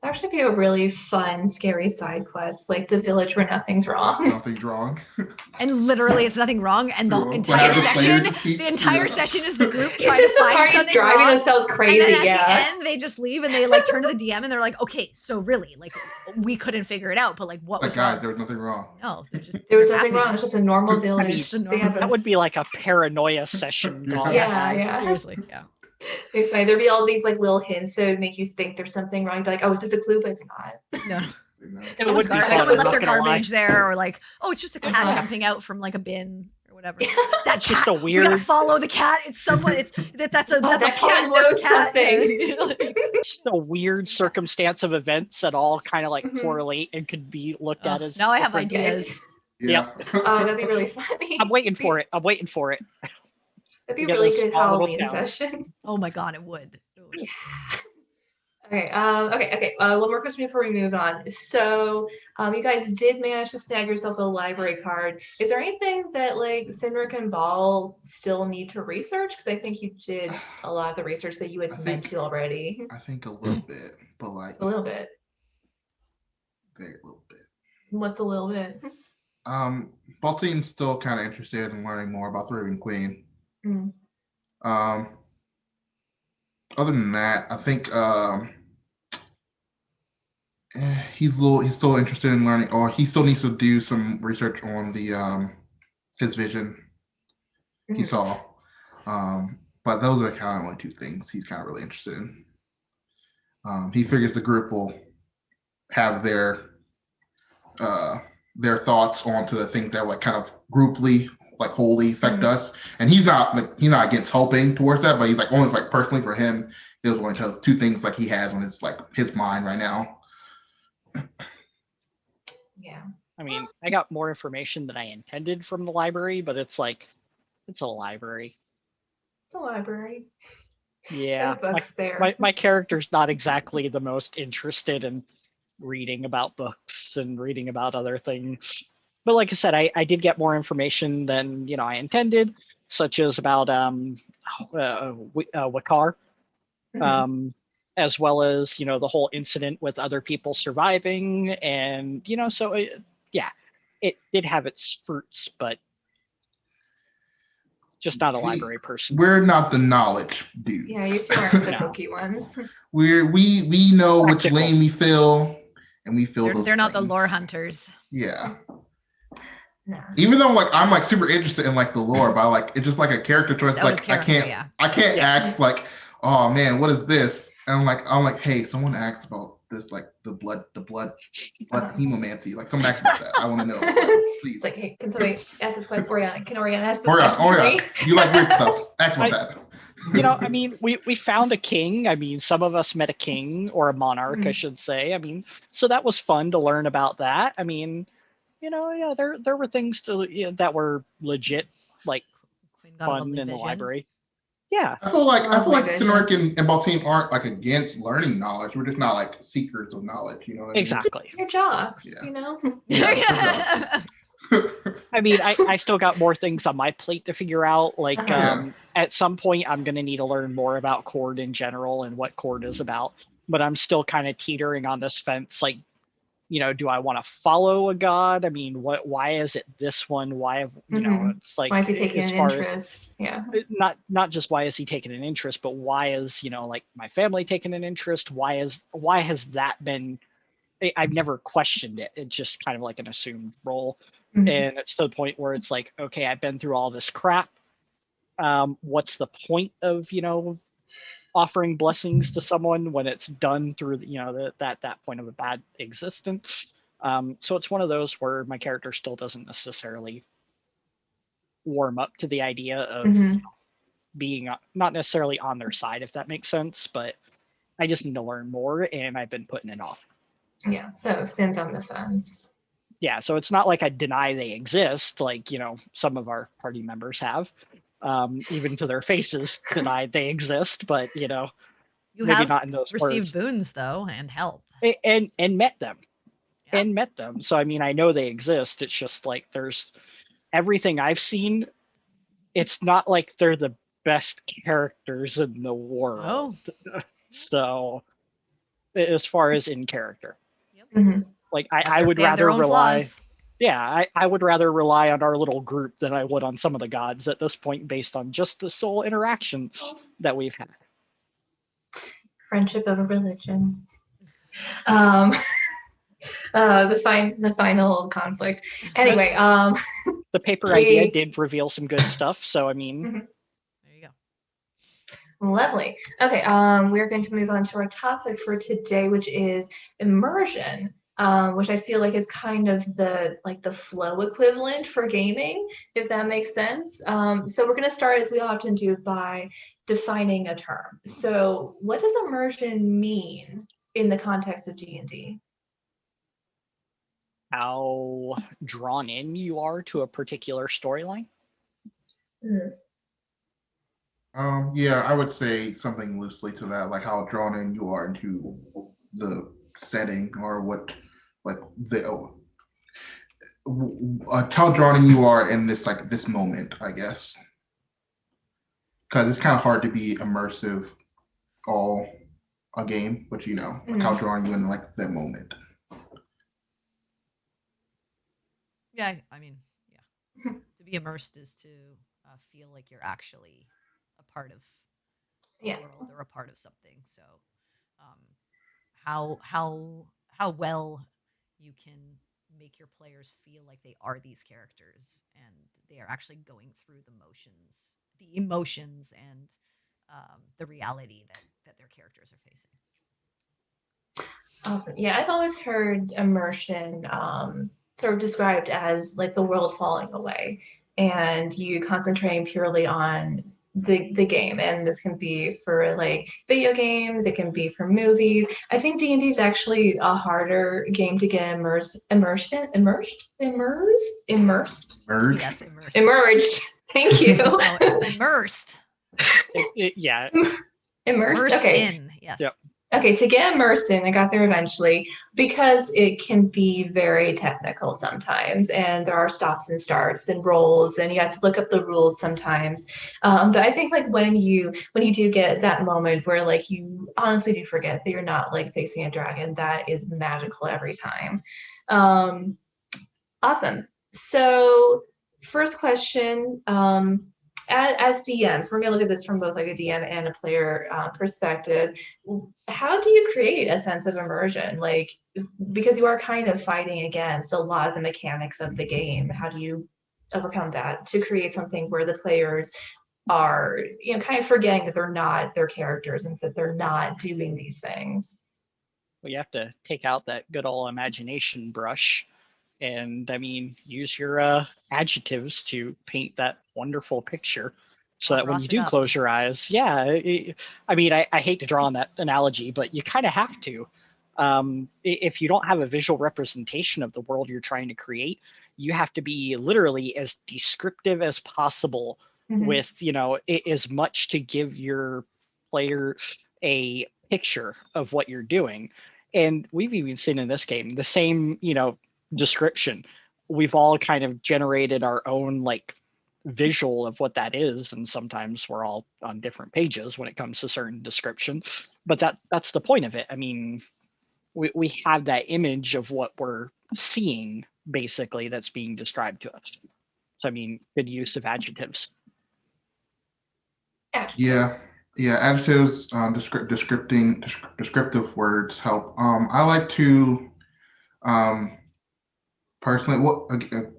Speaker 1: That should be a really fun, scary side quest, like the village where nothing's wrong.
Speaker 2: Nothing's wrong.
Speaker 4: And literally, it's nothing wrong. And the entire session is the group trying to find something
Speaker 1: driving
Speaker 4: wrong.
Speaker 1: themselves crazy.
Speaker 4: And then at the end, they just leave and they like turn to the DM and they're like, "Okay, so really, like, we couldn't figure it out, but like, what was wrong?"
Speaker 2: There was nothing wrong.
Speaker 4: No,
Speaker 1: there was nothing wrong. It's just a normal village.
Speaker 3: That would be like a paranoia session.
Speaker 1: Yeah.
Speaker 4: Seriously, yeah.
Speaker 1: It's funny. There'd be all these like little hints that would make you think there's something wrong. Be like, oh, is this a clue? But it's not.
Speaker 4: No.
Speaker 3: Someone
Speaker 4: left their garbage there, or like, oh, it's just a cat jumping out from like a bin or whatever. That's
Speaker 3: just a weird.
Speaker 4: We gotta follow the cat. It's someone. That's a polymorph cat.
Speaker 3: Just a weird circumstance of events that all kind of like correlate and could be looked at as.
Speaker 4: Now I have ideas.
Speaker 3: Yep.
Speaker 1: That'd be really funny.
Speaker 3: I'm waiting for it.
Speaker 1: That'd be a really good Halloween session.
Speaker 4: Oh my god, it would.
Speaker 1: Yeah. Okay. One more question before we move on. So, you guys did manage to snag yourselves a library card. Is there anything that like Cynric and Ball still need to research? Because I think you did a lot of the research that you had meant to already.
Speaker 2: I think a little bit, but like
Speaker 1: a little bit.
Speaker 2: Very little bit.
Speaker 1: What's a little bit?
Speaker 2: Baltine's still kind of interested in learning more about the Raven Queen. Other than that, I think he's still interested in learning, or he still needs to do some research on the his vision he saw. But those are kind of only two things he's kind of really interested in. He figures the group will have their thoughts onto the things that like kind of grouply, like wholly affect us, and he's not against helping towards that, but he's like only like personally for him, it was only two things like he has on his mind right now.
Speaker 1: Yeah.
Speaker 3: I mean, I got more information than I intended from the library, but it's like it's a library.
Speaker 1: It's a library.
Speaker 3: Yeah. My character's not exactly the most interested in reading about books and reading about other things. But like I said, I did get more information than I intended, such as about Wakar, as well as the whole incident with other people surviving, and so it did have its fruits, but Just not a library person.
Speaker 2: We're not the knowledge dudes.
Speaker 1: Yeah, you two aren't the booky ones.
Speaker 2: We know which
Speaker 3: Practical.
Speaker 2: lane we fill, and we fill those.
Speaker 4: They're not the
Speaker 2: lanes.
Speaker 4: lore hunters.
Speaker 2: Yeah.
Speaker 1: Nah.
Speaker 2: Even though like I'm like super interested in like the lore, but like it's just like a character choice.
Speaker 4: Out of
Speaker 2: Like
Speaker 4: character,
Speaker 2: I can't
Speaker 3: Yeah.
Speaker 2: ask like, oh man, what is this? And I'm like, hey, someone asked about this, like the blood hemomancy. Like someone asked about that. I want to know. Please.
Speaker 1: It's like, hey, can somebody ask this question? Oriana, can Oriana ask this question?
Speaker 2: Oriana,
Speaker 1: please?
Speaker 2: you like weird stuff. Ask about that.
Speaker 3: You know, I mean, we found a king. I mean, some of us met a king or a monarch, I should say. I mean, so that was fun to learn about that. I mean, you know, yeah, there were things that were legit, like
Speaker 4: Queen got a
Speaker 3: fun
Speaker 4: lovely
Speaker 3: in the
Speaker 4: vision.
Speaker 3: library. Yeah,
Speaker 2: I feel like
Speaker 1: Lovely vision.
Speaker 2: Cinemark and Baltine aren't like against learning knowledge. We're just not like seekers of knowledge. You know what I mean?
Speaker 3: exactly.
Speaker 1: Your jocks,
Speaker 2: Yeah.
Speaker 1: you know?
Speaker 2: Yeah,
Speaker 3: I mean, I still got more things on my plate to figure out. Like,
Speaker 1: Uh-huh.
Speaker 3: at some point, I'm going to need to learn more about Cord in general and what Cord is about. But I'm still kind of teetering on this fence. Like, you know, do I want to follow a god? I mean, why is it this one? Why have, you know, it's like,
Speaker 1: Why is he taking
Speaker 3: as
Speaker 1: an
Speaker 3: far as-
Speaker 1: interest? Yeah.
Speaker 3: not just why is he taking an interest, but why is, you know, like my family taking an interest? Why has that been? I've never questioned it. It's just kind of like an assumed role,
Speaker 1: Mhm.
Speaker 3: and it's to the point where it's like, okay, I've been through all this crap. What's the point of, you know, offering blessings to someone when it's done through, you know, that point of a bad existence? So it's one of those where my character still doesn't necessarily warm up to the idea of
Speaker 1: Mhm.
Speaker 3: being not necessarily on their side, if that makes sense, but I just need to learn more, and I've been putting it off.
Speaker 1: Yeah, so stands on the fence.
Speaker 3: Yeah, so it's not like I deny they exist, like, you know, some of our party members have, even to their faces denied they exist, but, you know,
Speaker 4: You
Speaker 3: maybe
Speaker 4: have
Speaker 3: not in those
Speaker 4: received
Speaker 3: words.
Speaker 4: boons though and help.
Speaker 3: And met them.
Speaker 4: Yeah.
Speaker 3: And met them. So I mean, I know they exist. It's just like there's everything I've seen, it's not like they're the best characters in the world.
Speaker 4: Oh,
Speaker 3: So as far as in character.
Speaker 1: Mhm.
Speaker 3: Like I would
Speaker 4: they have their
Speaker 3: rather
Speaker 4: own
Speaker 3: rely
Speaker 4: flaws.
Speaker 3: Yeah, I would rather rely on our little group than I would on some of the gods at this point, based on just the sole interaction that we've had.
Speaker 1: Friendship over religion. The final conflict. Anyway,
Speaker 3: The paper
Speaker 1: We-
Speaker 3: idea did reveal some good stuff, so I mean,
Speaker 4: There you go.
Speaker 1: lovely. Okay, we're going to move on to our topic for today, which is immersion, which I feel like is kind of the flow equivalent for gaming, if that makes sense. So we're going to start, as we often do, by defining a term. So what does immersion mean in the context of D&D?
Speaker 3: how drawn in you are to a particular storyline.
Speaker 2: Yeah, I would say something loosely to that, like how drawn in you are into the setting, or what, like how drawn in you are in this moment, I guess. Because it's kind of hard to be immersive all a game, but you know, like how drawn you in like that moment.
Speaker 4: Yeah, I mean, yeah. To be immersed is to feel like you're actually a part of the
Speaker 1: Yeah.
Speaker 4: world or a part of something. So, how well you can make your players feel like they are these characters and they are actually going through the emotions and the reality that their characters are facing.
Speaker 1: Awesome. Yeah, I've always heard immersion sort of described as like the world falling away and you concentrating purely on the game. And this can be for like video games, it can be for movies. I think D&D is actually a harder game to get immersed.
Speaker 2: Merged.
Speaker 4: Yes, immersed.
Speaker 1: Emerged. Thank you.
Speaker 4: Oh, immersed.
Speaker 3: Yeah,
Speaker 1: Immersed.
Speaker 4: Immersed
Speaker 1: Okay.
Speaker 4: in. Yes.
Speaker 3: Yep.
Speaker 1: Okay, to get immersed in, I got there eventually because it can be very technical sometimes, and there are stops and starts and rolls, and you have to look up the rules sometimes. But I think like when you do get that moment where like you honestly do forget that you're not like facing a dragon, that is magical every time. Awesome. So first question, As DMs, we're going to look at this from both like a DM and a player perspective. How do you create a sense of immersion? Like, because you are kind of fighting against a lot of the mechanics of the game. How do you overcome that to create something where the players are, kind of forgetting that they're not their characters and that they're not doing these things?
Speaker 3: Well, you have to take out that good old imagination brush and, I mean, use your adjectives to paint that wonderful picture so that when
Speaker 4: Dross
Speaker 3: you
Speaker 4: it
Speaker 3: do
Speaker 4: up.
Speaker 3: close your eyes, yeah, I mean, I hate to draw on that analogy, but you kind of have to. If you don't have a visual representation of the world you're trying to create, you have to be literally as descriptive as possible with, as much to give your player a picture of what you're doing. And we've even seen in this game the same, description. We've all kind of generated our own like visual of what that is, and sometimes we're all on different pages when it comes to certain descriptions. But that's the point of it. I mean, we have that image of what we're seeing basically that's being described to us. So I mean, good use of adjectives.
Speaker 1: Adjectives.
Speaker 2: Yeah, adjectives, descriptive words help. I like to, personally, well,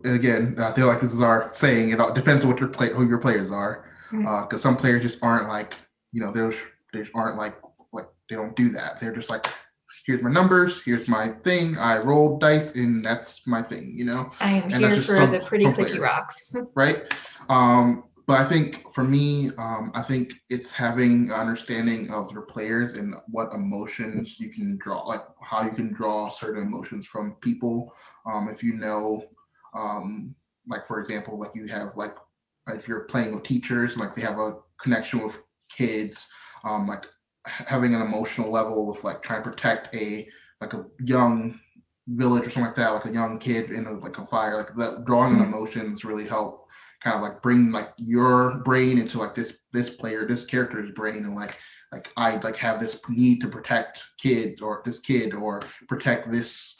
Speaker 2: again, I feel like this is our saying. It all depends on who your players are, because some players just aren't like, they just aren't like they don't do that. They're just like, here's my numbers, here's my thing. I roll dice, and that's my thing.
Speaker 1: I am
Speaker 2: And
Speaker 1: here
Speaker 2: that's just
Speaker 1: for the pretty
Speaker 2: some
Speaker 1: clicky
Speaker 2: players,
Speaker 1: rocks.
Speaker 2: right? But I think for me, I think it's having an understanding of your players and what emotions you can draw, like how you can draw certain emotions from people. If you know, like for example, like you have like if you're playing with teachers, like they have a connection with kids, like having an emotional level with like trying to protect a young village or something like that, like a young kid in a fire, like that. Drawing on emotions really help kind of like bring like your brain into like this character's brain, and like I like have this need to protect kids or this kid or protect this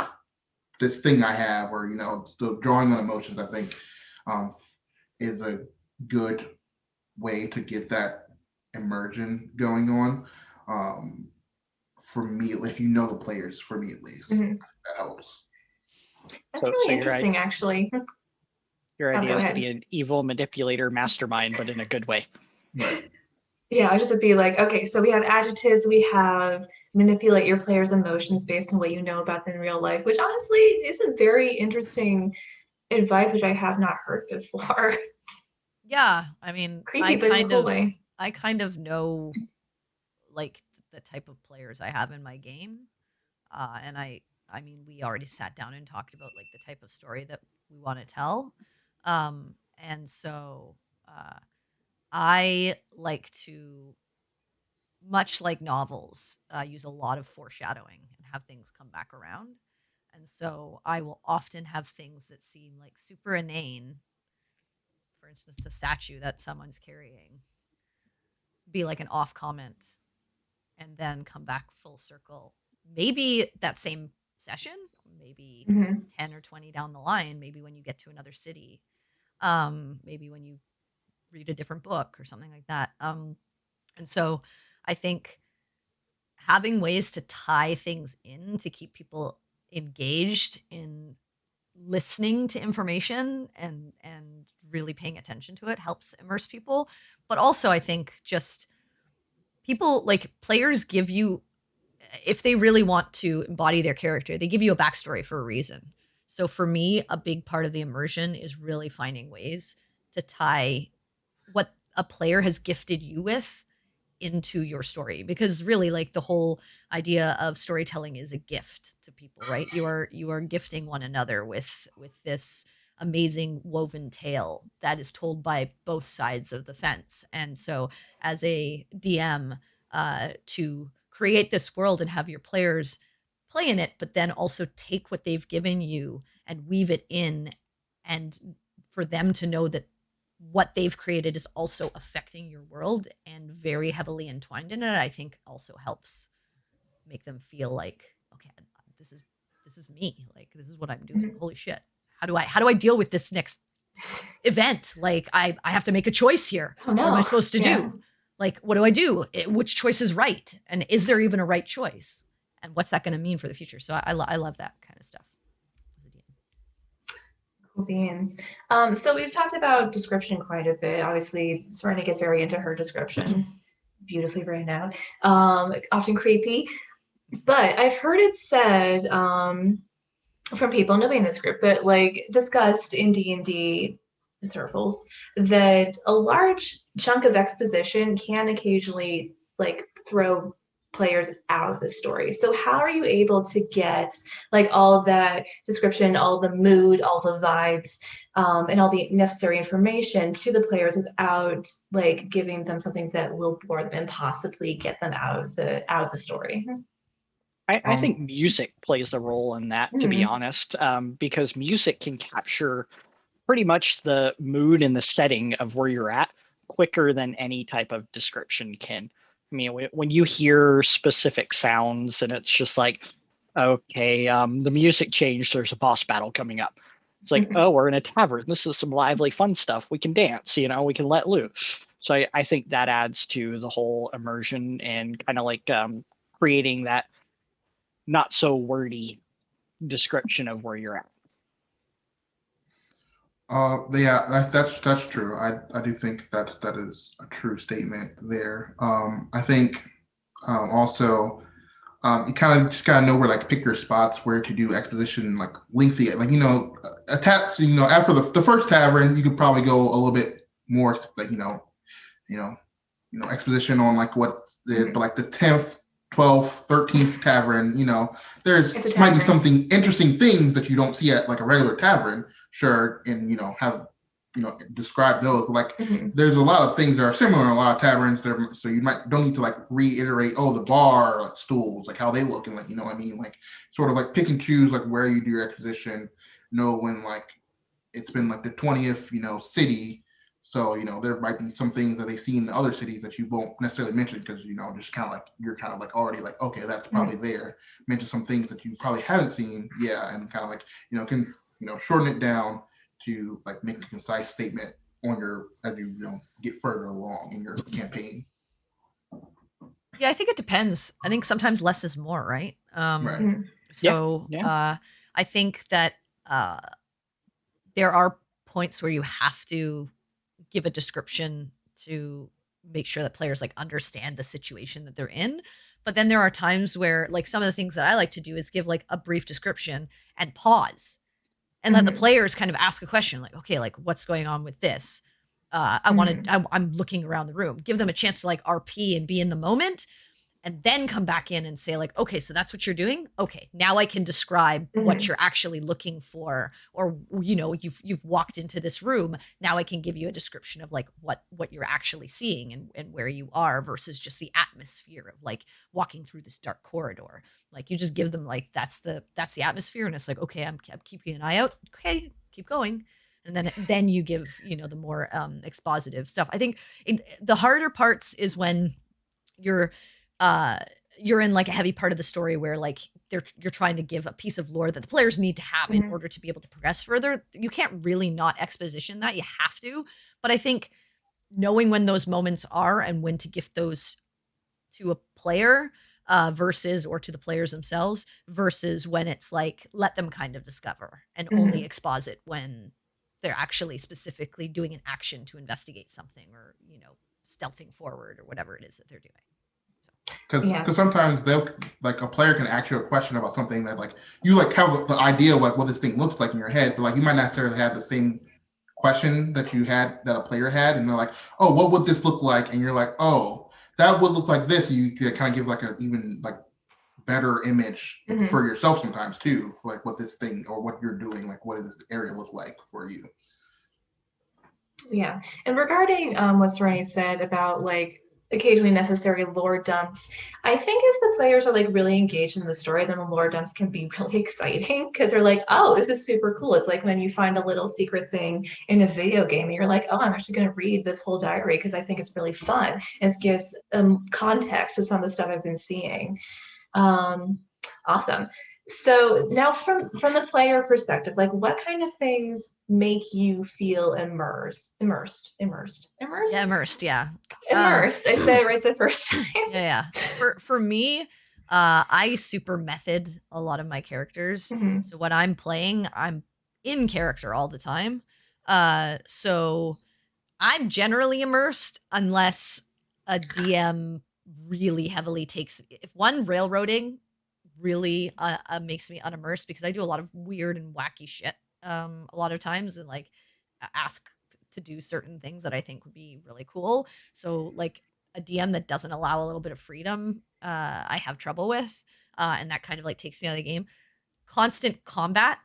Speaker 2: thing I have, or so drawing on emotions, I think, is a good way to get that immersion going on. For me, if you know the players, for me at least, that helps.
Speaker 1: That's really
Speaker 3: you're
Speaker 1: interesting, actually.
Speaker 3: Your idea
Speaker 1: go
Speaker 3: is to
Speaker 1: ahead.
Speaker 3: be an evil manipulator mastermind, but in a good way.
Speaker 1: Yeah, I just would be like, okay, so we have adjectives, we have manipulate your players' emotions based on what you know about them in real life, which honestly is a very interesting advice, which I have not heard before.
Speaker 4: Yeah, I mean,
Speaker 1: Creepy, but in a cool way.
Speaker 4: I kind of know like the type of players I have in my game, and I mean, we already sat down and talked about like the type of story that we want to tell, and so I like to, much like novels, use a lot of foreshadowing and have things come back around. And so I will often have things that seem like super inane. For instance, a statue that someone's carrying be like an off comment and then come back full circle. Maybe that same session, maybe 10 or 20 down the line, maybe when you get to another city, maybe when you read a different book or something like that. And so I think having ways to tie things in to keep people engaged in listening to information and really paying attention to it helps immerse people. But also I think just people, like players, give you, if they really want to embody their character, they give you a backstory for a reason. So for me, a big part of the immersion is really finding ways to tie what a player has gifted you with into your story, because really, like, the whole idea of storytelling is a gift to people, right? You are gifting one another with this amazing woven tale that is told by both sides of the fence. And so as a DM, to create this world and have your players play in it, but then also take what they've given you and weave it in, and for them to know that what they've created is also affecting your world and very heavily entwined in it, I think also helps make them feel like, okay, this is me, like this is what I'm doing. Holy shit. How do I deal with this next event. Like I have to make a choice here.
Speaker 1: Oh no.
Speaker 4: What am I supposed to
Speaker 1: Yeah.
Speaker 4: do? Like, what do I do? Which choice is right? And is there even a right choice? And what's that going to mean for the future? So I love that kind of stuff.
Speaker 1: Cool beans. So we've talked about description quite a bit. Obviously, Serenity gets very into her descriptions, beautifully written out, often creepy. But I've heard it said from people, nobody in this group, but like discussed in D&D circles, that a large chunk of exposition can occasionally like throw players out of the story. So how are you able to get like all of that description, all the mood, all the vibes, and all the necessary information to the players without like giving them something that will bore them and possibly get them out of the story?
Speaker 3: I think music plays a role in that, to be
Speaker 1: Mhm.
Speaker 3: honest, because music can capture pretty much the mood and the setting of where you're at quicker than any type of description can. I mean, when you hear specific sounds and it's just like, okay, the music changed, there's a boss battle coming up. It's like, oh, we're in a tavern. This is some lively, fun stuff. We can dance, we can let loose. So I think that adds to the whole immersion and kind of like creating that not so wordy description of where you're at.
Speaker 2: Yeah, that's true. I do think that is a true statement there. I think also you kind of just gotta know where like pick your spots where to do exposition like lengthy. Like attach. After the first tavern, you could probably go a little bit more like exposition on like but like the 10th, 12th, 13th tavern. There's
Speaker 1: It's a
Speaker 2: might be
Speaker 1: tavern.
Speaker 2: something interesting things that you don't see at like a regular tavern. Sure, and have describe those. But like
Speaker 1: Mhm.
Speaker 2: there's a lot of things that are similar in a lot of taverns. So you don't need to like reiterate. Oh, the bar like stools, like how they look, and like what I mean, like sort of like pick and choose like where you do your exposition. Know when like it's been like the 20th city. So there might be some things that they see in the other cities that you won't necessarily mention because just kind of like you're kind of like already like okay that's probably there. Mention some things that you probably haven't seen, yeah, and kind of like can shorten it down to like make a concise statement on your as you get further along in your campaign.
Speaker 4: Yeah, I think it depends. I think sometimes less is more, right?
Speaker 2: Right.
Speaker 4: So
Speaker 3: Yeah.
Speaker 4: I think that there are points where you have to give a description to make sure that players like understand the situation that they're in. But then there are times where like some of the things that I like to do is give like a brief description and pause and let the players kind of ask a question like, okay, like what's going on with this? I'm looking around the room, give them a chance to like RP and be in the moment and then come back in and say like, okay, so that's what you're doing. Okay, now I can describe what you're actually looking for, or you've walked into this room. Now I can give you a description of like what you're actually seeing and where you are versus just the atmosphere of like walking through this dark corridor. Like you just give them like that's the atmosphere, and it's like okay, I'm keeping an eye out. Okay, keep going. And then you give the more expositive stuff. I think the harder parts is when you're in like a heavy part of the story where like you're trying to give a piece of lore that the players need to have in order to be able to progress further. You can't really not exposition that. You have to. But I think knowing when those moments are and when to gift those to a player versus or to the players themselves versus when it's like let them kind of discover and only exposit when they're actually specifically doing an action to investigate something or stealthing forward or whatever it is that they're doing.
Speaker 2: Because sometimes they'll like a player can ask you a question about something that like you like have the idea of like what this thing looks like in your head, but like you might not necessarily have the same question that a player had, and they're like, oh, what would this look like? And you're like, oh, that would look like this. You can kind of give like an even like better image for yourself sometimes too, for like what this thing or what you're doing, like what does this area look like for you?
Speaker 1: Yeah, and regarding what Serenity said about like occasionally necessary lore dumps, I think if the players are like really engaged in the story, then the lore dumps can be really exciting because they're like, oh, this is super cool. It's like when you find a little secret thing in a video game and you're like, oh, I'm actually going to read this whole diary because I think it's really fun. And it gives context to some of the stuff I've been seeing. Awesome. So now from the player perspective, like what kind of things make you feel
Speaker 4: Yeah, immersed. Yeah.
Speaker 1: immersed? I said it right the first time.
Speaker 4: Yeah. For me, I super method a lot of my characters.
Speaker 1: Mhm.
Speaker 4: So when I'm playing, I'm in character all the time. So I'm generally immersed unless a DM really heavily takes. If one railroading really makes me unimmersed, because I do a lot of weird and wacky shit a lot of times, and like ask to do certain things that I think would be really cool. So like a DM that doesn't allow a little bit of freedom, I have trouble with, and that kind of like takes me out of the game. Constant combat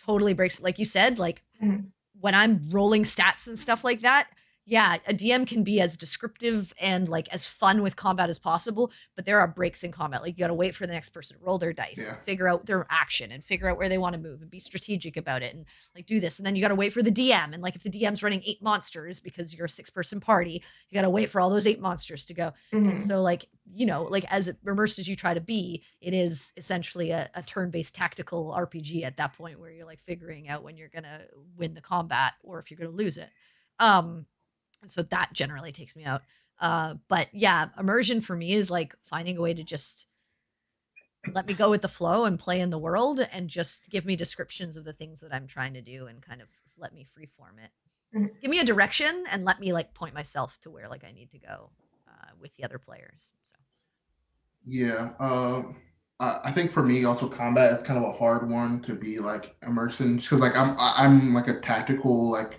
Speaker 4: totally breaks, like you said, like
Speaker 1: Mhm.
Speaker 4: when I'm rolling stats and stuff like that, yeah, a DM can be as descriptive and like as fun with combat as possible, but there are breaks in combat. Like you got to wait for the next person to roll their dice,
Speaker 2: Yeah.
Speaker 4: and figure out their action, and figure out where they want to move, and be strategic about it, and like do this. And then you got to wait for the DM, and like if the DM's running 8 monsters because you're a 6-person party, you got to wait for all those 8 monsters to go. And
Speaker 1: Mhm.
Speaker 4: so like, you know, like as immersed as you try to be, it is essentially a turn-based tactical RPG at that point, where you're like figuring out when you're gonna win the combat or if you're gonna lose it. Um, so that generally takes me out. But yeah, immersion for me is like finding a way to just let me go with the flow and play in the world, and just give me descriptions of the things that I'm trying to do, and kind of let me freeform it.
Speaker 1: Mhm.
Speaker 4: Give me a direction and let me like point myself to where like I need to go with the other players. So
Speaker 2: Yeah. I think for me also combat is kind of a hard one to be like immersed in, because like I'm like a tactical like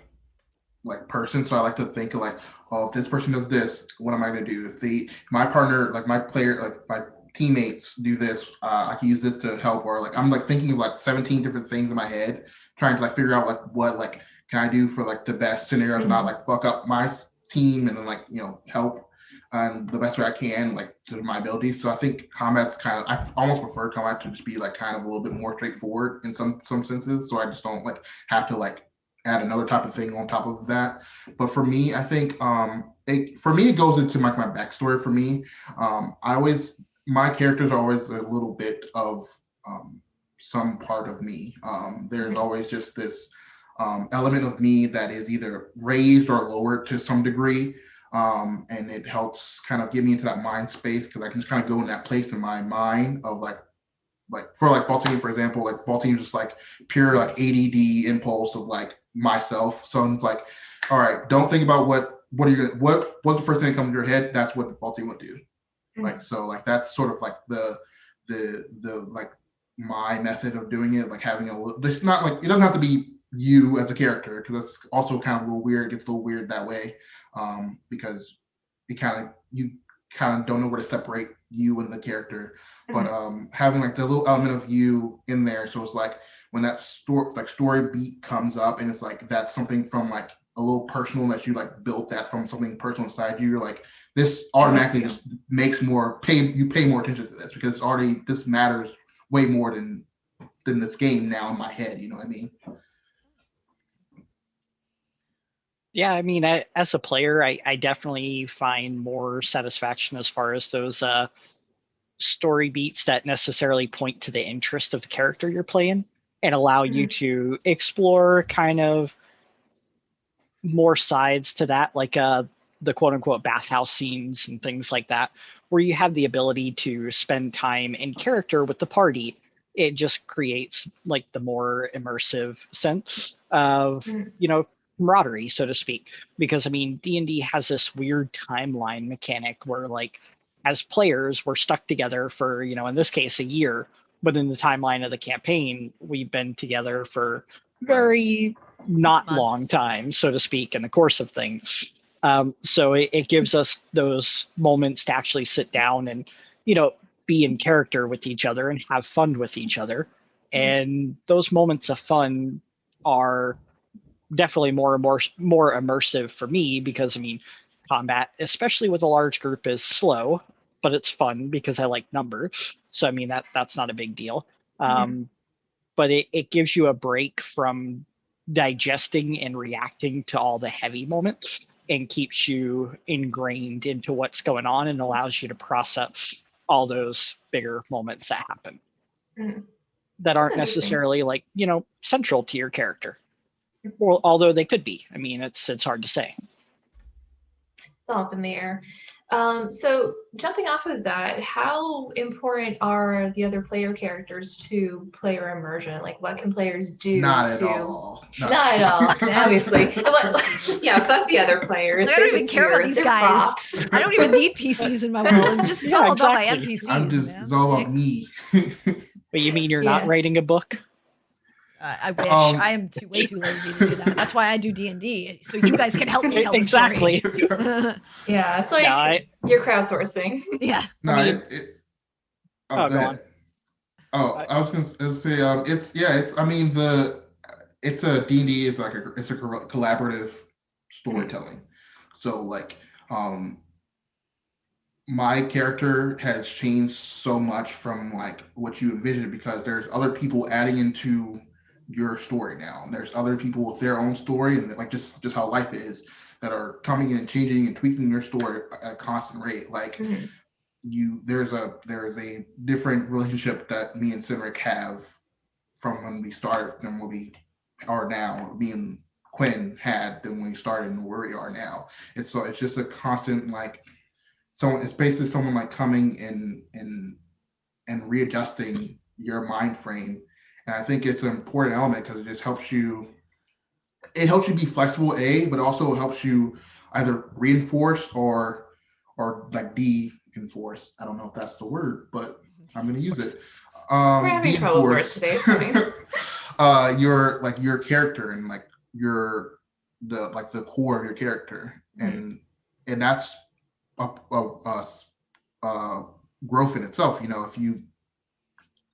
Speaker 2: person, so I like to think of like, oh, if this person does this, what am I gonna do? If my partner, like my player, like my teammates do this, I can use this to help. Or like I'm like thinking of like 17 different things in my head, trying to like figure out like what like can I do for like the best scenario to not
Speaker 1: Mhm.
Speaker 2: like fuck up my team, and then like help the best way I can, like to my abilities. So I think combat's kind of, I almost prefer combat to just be like kind of a little bit more straightforward in some senses, so I just don't like have to like add another type of thing on top of that. But for me, I think for me it goes into like my backstory. For me, I always, my characters are always a little bit of some part of me. There's
Speaker 1: Mhm.
Speaker 2: always just this element of me that is either raised or lowered to some degree. And it helps kind of get me into that mind space, because I can just kind of go in that place in my mind of like for like Baltimore, for example, like Baltimore just like pure like ADD impulse of like myself. So it's like, all right, don't think about what are you gonna, what's the first thing that comes to your head? That's what Baltimore would do. Like,
Speaker 1: Mhm.
Speaker 2: so like that's sort of like the like my method of doing it, like having a little, it's not like, it doesn't have to be you as a character, because that's also kind of a little weird, it gets a little weird that way, because it kind of, you kind of don't know where to separate you and the character. But
Speaker 1: Mhm.
Speaker 2: having like the little element of you in there, so it's like when that story beat comes up, and it's like that's something from like a little personal, that you like built that from something personal inside you, you're like, this
Speaker 1: It hits
Speaker 2: automatically
Speaker 1: you.
Speaker 2: just makes you pay more attention to this, because it's already, this matters way more than this game now in my head, you know what I mean?
Speaker 3: Yeah, I mean, as a player, I definitely find more satisfaction as far as those story beats that necessarily point to the interest of the character you're playing and allow you
Speaker 1: Mhm.
Speaker 3: to explore kind of more sides to that, like the quote unquote bathhouse scenes and things like that, where you have the ability to spend time in character with the party. It just creates like the more immersive sense of,
Speaker 1: Mhm.
Speaker 3: camaraderie, so to speak. Because I mean, D&D has this weird timeline mechanic where like as players we're stuck together for, in this case a year, but in the timeline of the campaign we've been together for
Speaker 2: Right.
Speaker 3: very not long
Speaker 4: months.
Speaker 3: time, so to speak, in the course of things. So it gives us those moments to actually sit down and, you know, be in character with each other and have fun with each other.
Speaker 1: Mhm.
Speaker 3: And those moments of fun are definitely more immersive for me because I mean, combat, especially with a large group, is slow, but it's fun because I like numbers. So I mean that's not a big deal.
Speaker 1: Mhm.
Speaker 3: Um, but it gives you a break from digesting and reacting to all the heavy moments and keeps you ingrained into what's going on and allows you to process all those bigger moments that happen.
Speaker 1: Mhm.
Speaker 3: that aren't
Speaker 1: That's interesting.
Speaker 3: necessarily like, central to your character. Well, although they could be. I mean, it's hard to say.
Speaker 1: It's all up in the air. So jumping off of that, how important are the other player characters to player immersion? Like, what can players do
Speaker 2: Not at
Speaker 1: to?
Speaker 2: all.
Speaker 1: Not at all,
Speaker 4: Fuck them.
Speaker 1: obviously.
Speaker 4: Those people.
Speaker 1: Yeah, fuck the other players.
Speaker 4: Like, I
Speaker 1: They're
Speaker 4: don't even
Speaker 1: just
Speaker 4: care about
Speaker 1: here.
Speaker 4: these
Speaker 1: They're
Speaker 4: guys.
Speaker 1: props.
Speaker 4: I don't even need PCs in my world. It's
Speaker 3: Yeah,
Speaker 4: all about my
Speaker 3: exactly.
Speaker 4: NPCs, man.
Speaker 2: It's all about me.
Speaker 3: But you mean you're not
Speaker 1: Yeah.
Speaker 3: writing a book?
Speaker 4: I wish. I am way too lazy to do that. That's why I do D&D, so you guys can help me tell
Speaker 3: Exactly.
Speaker 4: the story.
Speaker 1: Yeah, it's like you're crowdsourcing.
Speaker 4: Yeah.
Speaker 2: No,
Speaker 3: I mean-
Speaker 2: go
Speaker 3: go
Speaker 2: ahead.
Speaker 3: on.
Speaker 2: I was gonna say, I mean, it's a D&D is like it's a collaborative storytelling. So like, my character has changed so much from like what you envisioned because there's other people adding into your story now. And there's other people with their own story and like just how life is that are coming in and changing and tweaking your story at a constant rate. Like
Speaker 1: Mhm.
Speaker 2: there's a different relationship that me and Cynric have from when we started than what we are now. Me and Quinn had than when we started and where we are now. It's just a constant like it's basically someone like coming and readjusting your mind frame. And I think it's an important element because it just helps you be flexible, but also helps you either reinforce or like de-enforce. I don't know if that's the word, but I'm going to use it.
Speaker 1: We're having trouble with words today.
Speaker 2: Your character and like the core of your character, and that's growth in itself. If you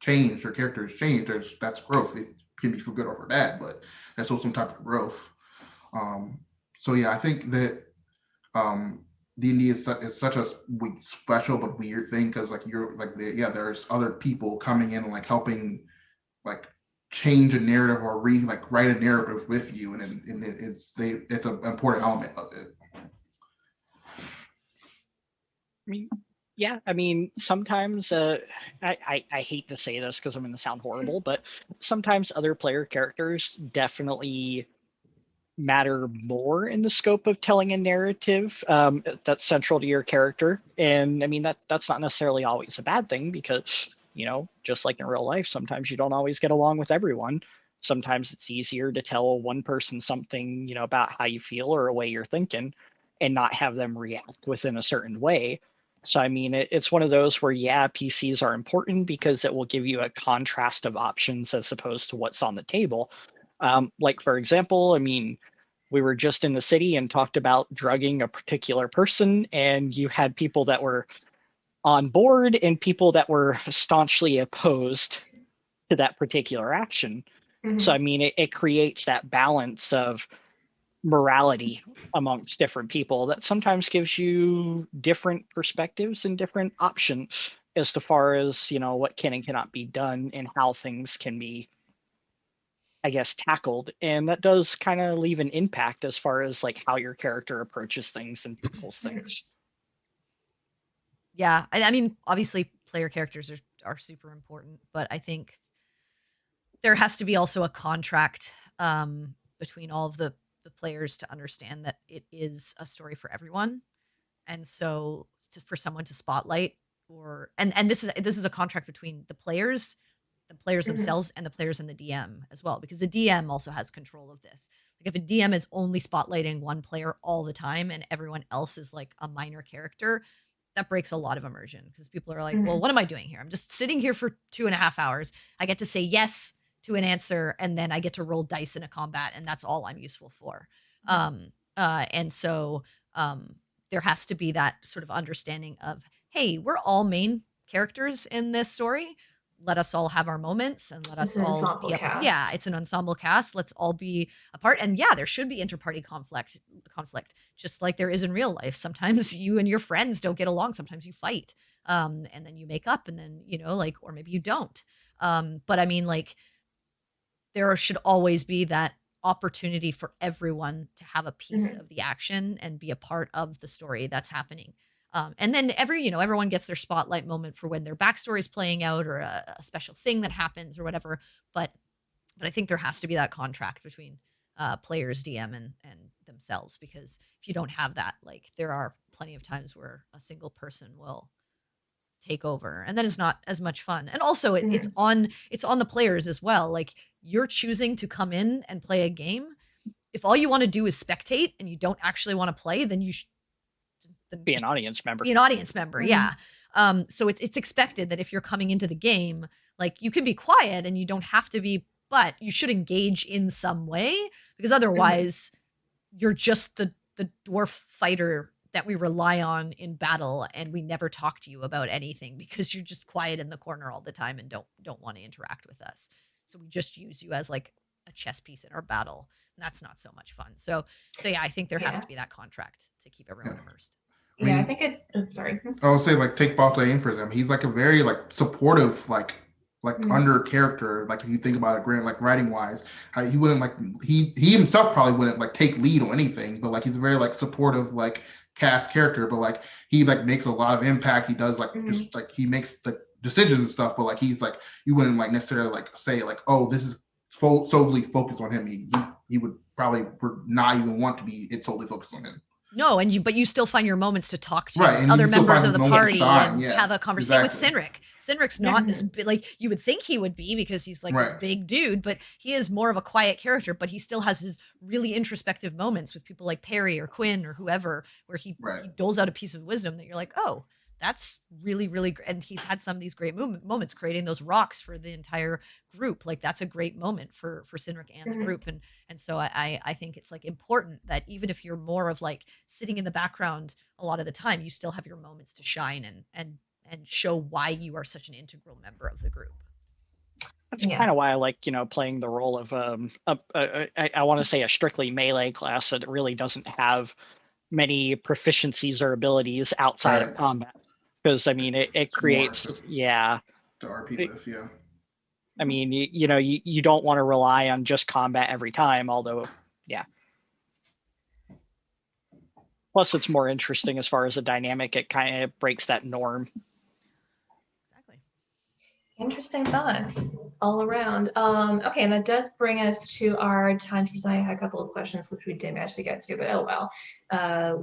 Speaker 2: change, your character has changed, that's growth. It can be for good or for bad, but that's also some type of growth. So yeah, I think that D&D is such a special but weird thing because like there's other people coming in and like helping like change a narrative or write a narrative with you, and it's an important element of it.
Speaker 3: I mean, sometimes I hate to say this because I'm going to sound horrible, but sometimes other player characters definitely matter more in the scope of telling a narrative that's central to your character. And I mean, that's not necessarily always a bad thing because, just like in real life, sometimes you don't always get along with everyone. Sometimes it's easier to tell one person something, about how you feel or a way you're thinking and not have them react within a certain way. So, I mean, it's one of those where, PCs are important because it will give you a contrast of options as opposed to what's on the table. Like, for example, I mean, we were just in the city and talked about drugging a particular person, and you had people that were on board and people that were staunchly opposed to that particular action.
Speaker 1: Mhm.
Speaker 3: So, I mean, it creates that balance of morality amongst different people that sometimes gives you different perspectives and different options as to far as what can and cannot be done and how things can be, I guess, tackled. And that does kind of leave an impact as far as like how your character approaches things and tackles things.
Speaker 4: Yeah, I mean, obviously, player characters are super important, but I think there has to be also a contract between all of the players to understand that it is a story for everyone, and so for someone to spotlight and this is a contract between the players themselves and the players and the DM as well, because the DM also has control of this. Like if a DM is only spotlighting one player all the time and everyone else is like a minor character, that breaks a lot of immersion because people are like, well, what am I doing here? I'm just sitting here for 2.5 hours. I get to say yes to an answer and then I get to roll dice in a combat, and that's all I'm useful for. And so there has to be that sort of understanding of, hey, we're all main characters in this story. Let us all have our moments and let us all be
Speaker 1: cast.
Speaker 4: Yeah, it's an ensemble cast. Let's all be a part. And yeah, there should be interparty conflict, just like there is in real life. Sometimes you and your friends don't get along. Sometimes you fight. And then you make up, and then, or maybe you don't. But I mean, like, there should always be that opportunity for everyone to have a piece of the action and be a part of the story that's happening. And then everyone gets their spotlight moment for when their backstory is playing out or a special thing that happens or whatever. But I think there has to be that contract between players, DM, and themselves, because if you don't have that, like, there are plenty of times where a single person will take over, and then it's not as much fun. And also, it's on the players as well. Like, you're choosing to come in and play a game. If all you want to do is spectate and you don't actually want to play, then you should
Speaker 3: be an audience member.
Speaker 4: Be an audience member, yeah. So it's expected that if you're coming into the game, like, you can be quiet and you don't have to be, but you should engage in some way, because otherwise you're just the dwarf fighter that we rely on in battle, and we never talk to you about anything because you're just quiet in the corner all the time and don't want to interact with us. So we just use you as like a chess piece in our battle, and that's not so much fun. So yeah, I think there has to be that contract to keep everyone immersed.
Speaker 1: I think it. Sorry.
Speaker 2: I would say, like, take Baltaine for them. He's like a very like supportive, like under character. Like, if you think about it, Grant, like, writing wise, how he wouldn't like he himself probably wouldn't like take lead on anything, but like, he's a very like supportive, like, cast character. But like, he like makes a lot of impact. He does like just like he makes the decisions and stuff. But like, he's like, you wouldn't like necessarily like say like, oh, this is solely focused on him. He would probably not even want to be solely focused on him.
Speaker 4: No, but you still find your moments to talk to
Speaker 2: right,
Speaker 4: other members of the party and
Speaker 2: yeah,
Speaker 4: have a conversation with
Speaker 2: exactly.
Speaker 4: Cynric. Cynric's not this like you would think he would be, because he's like this big dude, but he is more of a quiet character, but he still has his really introspective moments with people like Perry or Quinn or whoever, where he doles out a piece of wisdom that you're like, oh, that's really, really great. And he's had some of these great moments creating those rocks for the entire group. Like, that's a great moment for Cynric and the group. And so I think it's like important that even if you're more of like sitting in the background a lot of the time, you still have your moments to shine and show why you are such an integral member of the group.
Speaker 3: That's kind of why I like, playing the role of I want to say a strictly melee class that really doesn't have many proficiencies or abilities outside of combat. Because I mean, it creates
Speaker 2: the RP with,
Speaker 3: I mean, you don't want to rely on just combat every time, although, Plus, it's more interesting as far as a dynamic. It kind of breaks that norm.
Speaker 4: Exactly.
Speaker 1: Interesting thoughts all around. Okay, and that does bring us to our time for tonight. I had a couple of questions which we didn't actually get to, but oh well.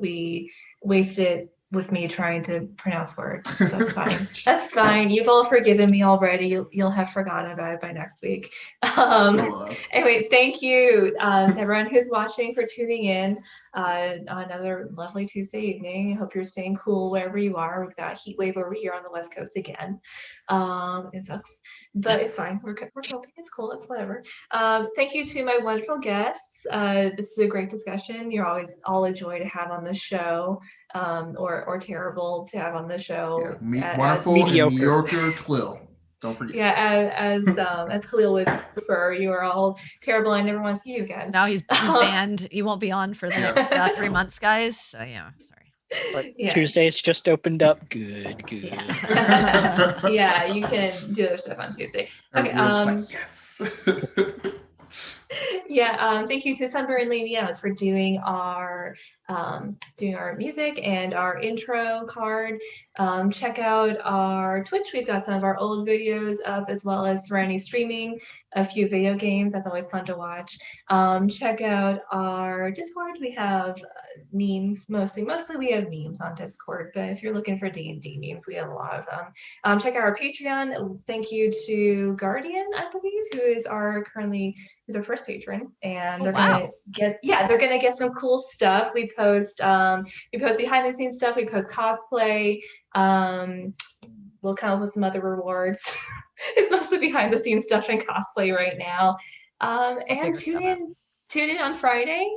Speaker 1: We wasted with me trying to pronounce words. That's fine. That's fine. You've all forgiven me already. You'll have forgotten about it by next week. Anyway, thank you to everyone who's watching for tuning in on another lovely Tuesday evening. I hope you're staying cool wherever you are. We've got a heat wave over here on the West Coast again. It sucks, but it's fine. We're coping. It's cool. It's whatever. Thank you to my wonderful guests. This is a great discussion. You're always all a joy to have on the show, or terrible to have on the show.
Speaker 2: Wonderful and mediocre Caleel. Don't forget.
Speaker 1: Yeah, as Caleel would prefer, you are all terrible. I never want to see you again.
Speaker 4: Now he's banned. He won't be on for the next 3 months, guys. So yeah, sorry.
Speaker 3: But Tuesday's just opened up. Good.
Speaker 1: Yeah, you can do other stuff on Tuesday. Okay.
Speaker 2: Yes.
Speaker 1: Thank you to Sunburn and Lady Ms for doing our music and our intro card. Check out our Twitch. We've got some of our old videos up, as well as Serenity streaming a few video games. That's always fun to watch. Check out our Discord. We have memes mostly. Mostly we have memes on Discord, but if you're looking for D&D memes, we have a lot of them. Check out our Patreon. Thank you to Guardian, I believe, who's our first patron, and they're gonna get some cool stuff. We post behind the scenes stuff. We post cosplay. We'll come up with some other rewards. It's mostly behind the scenes stuff and cosplay right now. And tune in on Friday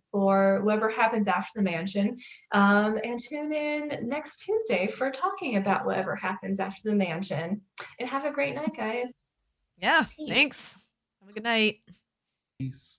Speaker 1: for whatever happens after the mansion. And tune in next Tuesday for talking about whatever happens after the mansion. And have a great night, guys.
Speaker 4: Yeah, thanks. Have a good night.
Speaker 2: Peace.